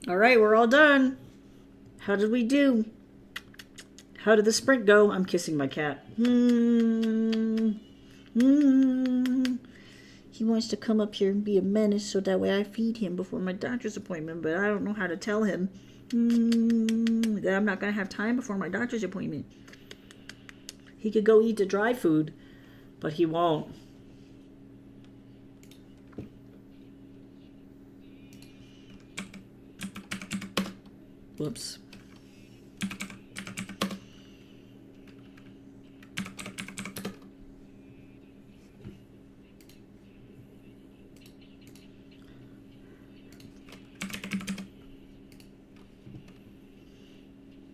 All right, we're all done. How did we do? How did the sprint go? I'm kissing my cat. He wants to come up here and be a menace so that way I feed him before my doctor's appointment, but I don't know how to tell him that I'm not going to have time before my doctor's appointment. He could go eat the dry food, but he won't. Whoops.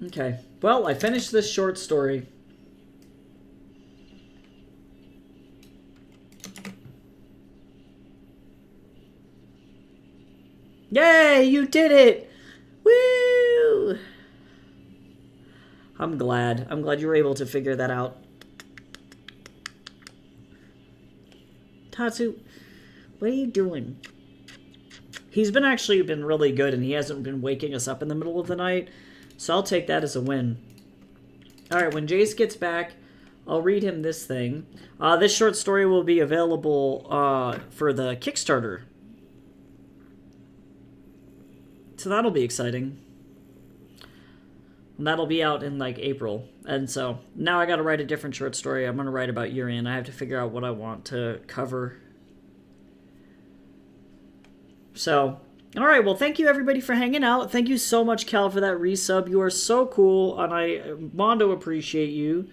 Okay. Well, I finished this short story. Yay, you did it! Woo! I'm glad. I'm glad you were able to figure that out. Tatsu, what are you doing? He's actually been really good, and he hasn't been waking us up in the middle of the night, so I'll take that as a win. Alright, when Jace gets back, I'll read him this thing. This short story will be available for the Kickstarter. So that'll be exciting. And that'll be out in, like, April. And so, now I gotta write a different short story. I'm gonna write about Urian. I have to figure out what I want to cover. So, alright, well, thank you, everybody, for hanging out. Thank you so much, Cal, for that resub. You are so cool, and I want to appreciate you.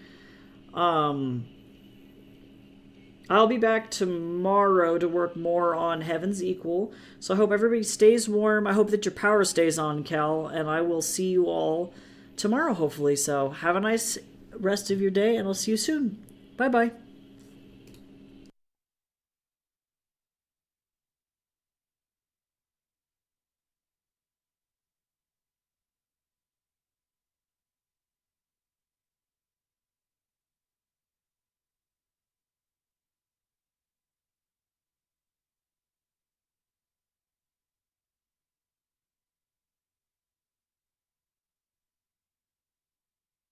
I'll be back tomorrow to work more on Heaven's Equal. So I hope everybody stays warm. I hope that your power stays on, Cal. And I will see you all tomorrow, hopefully. So have a nice rest of your day, and I'll see you soon. Bye-bye.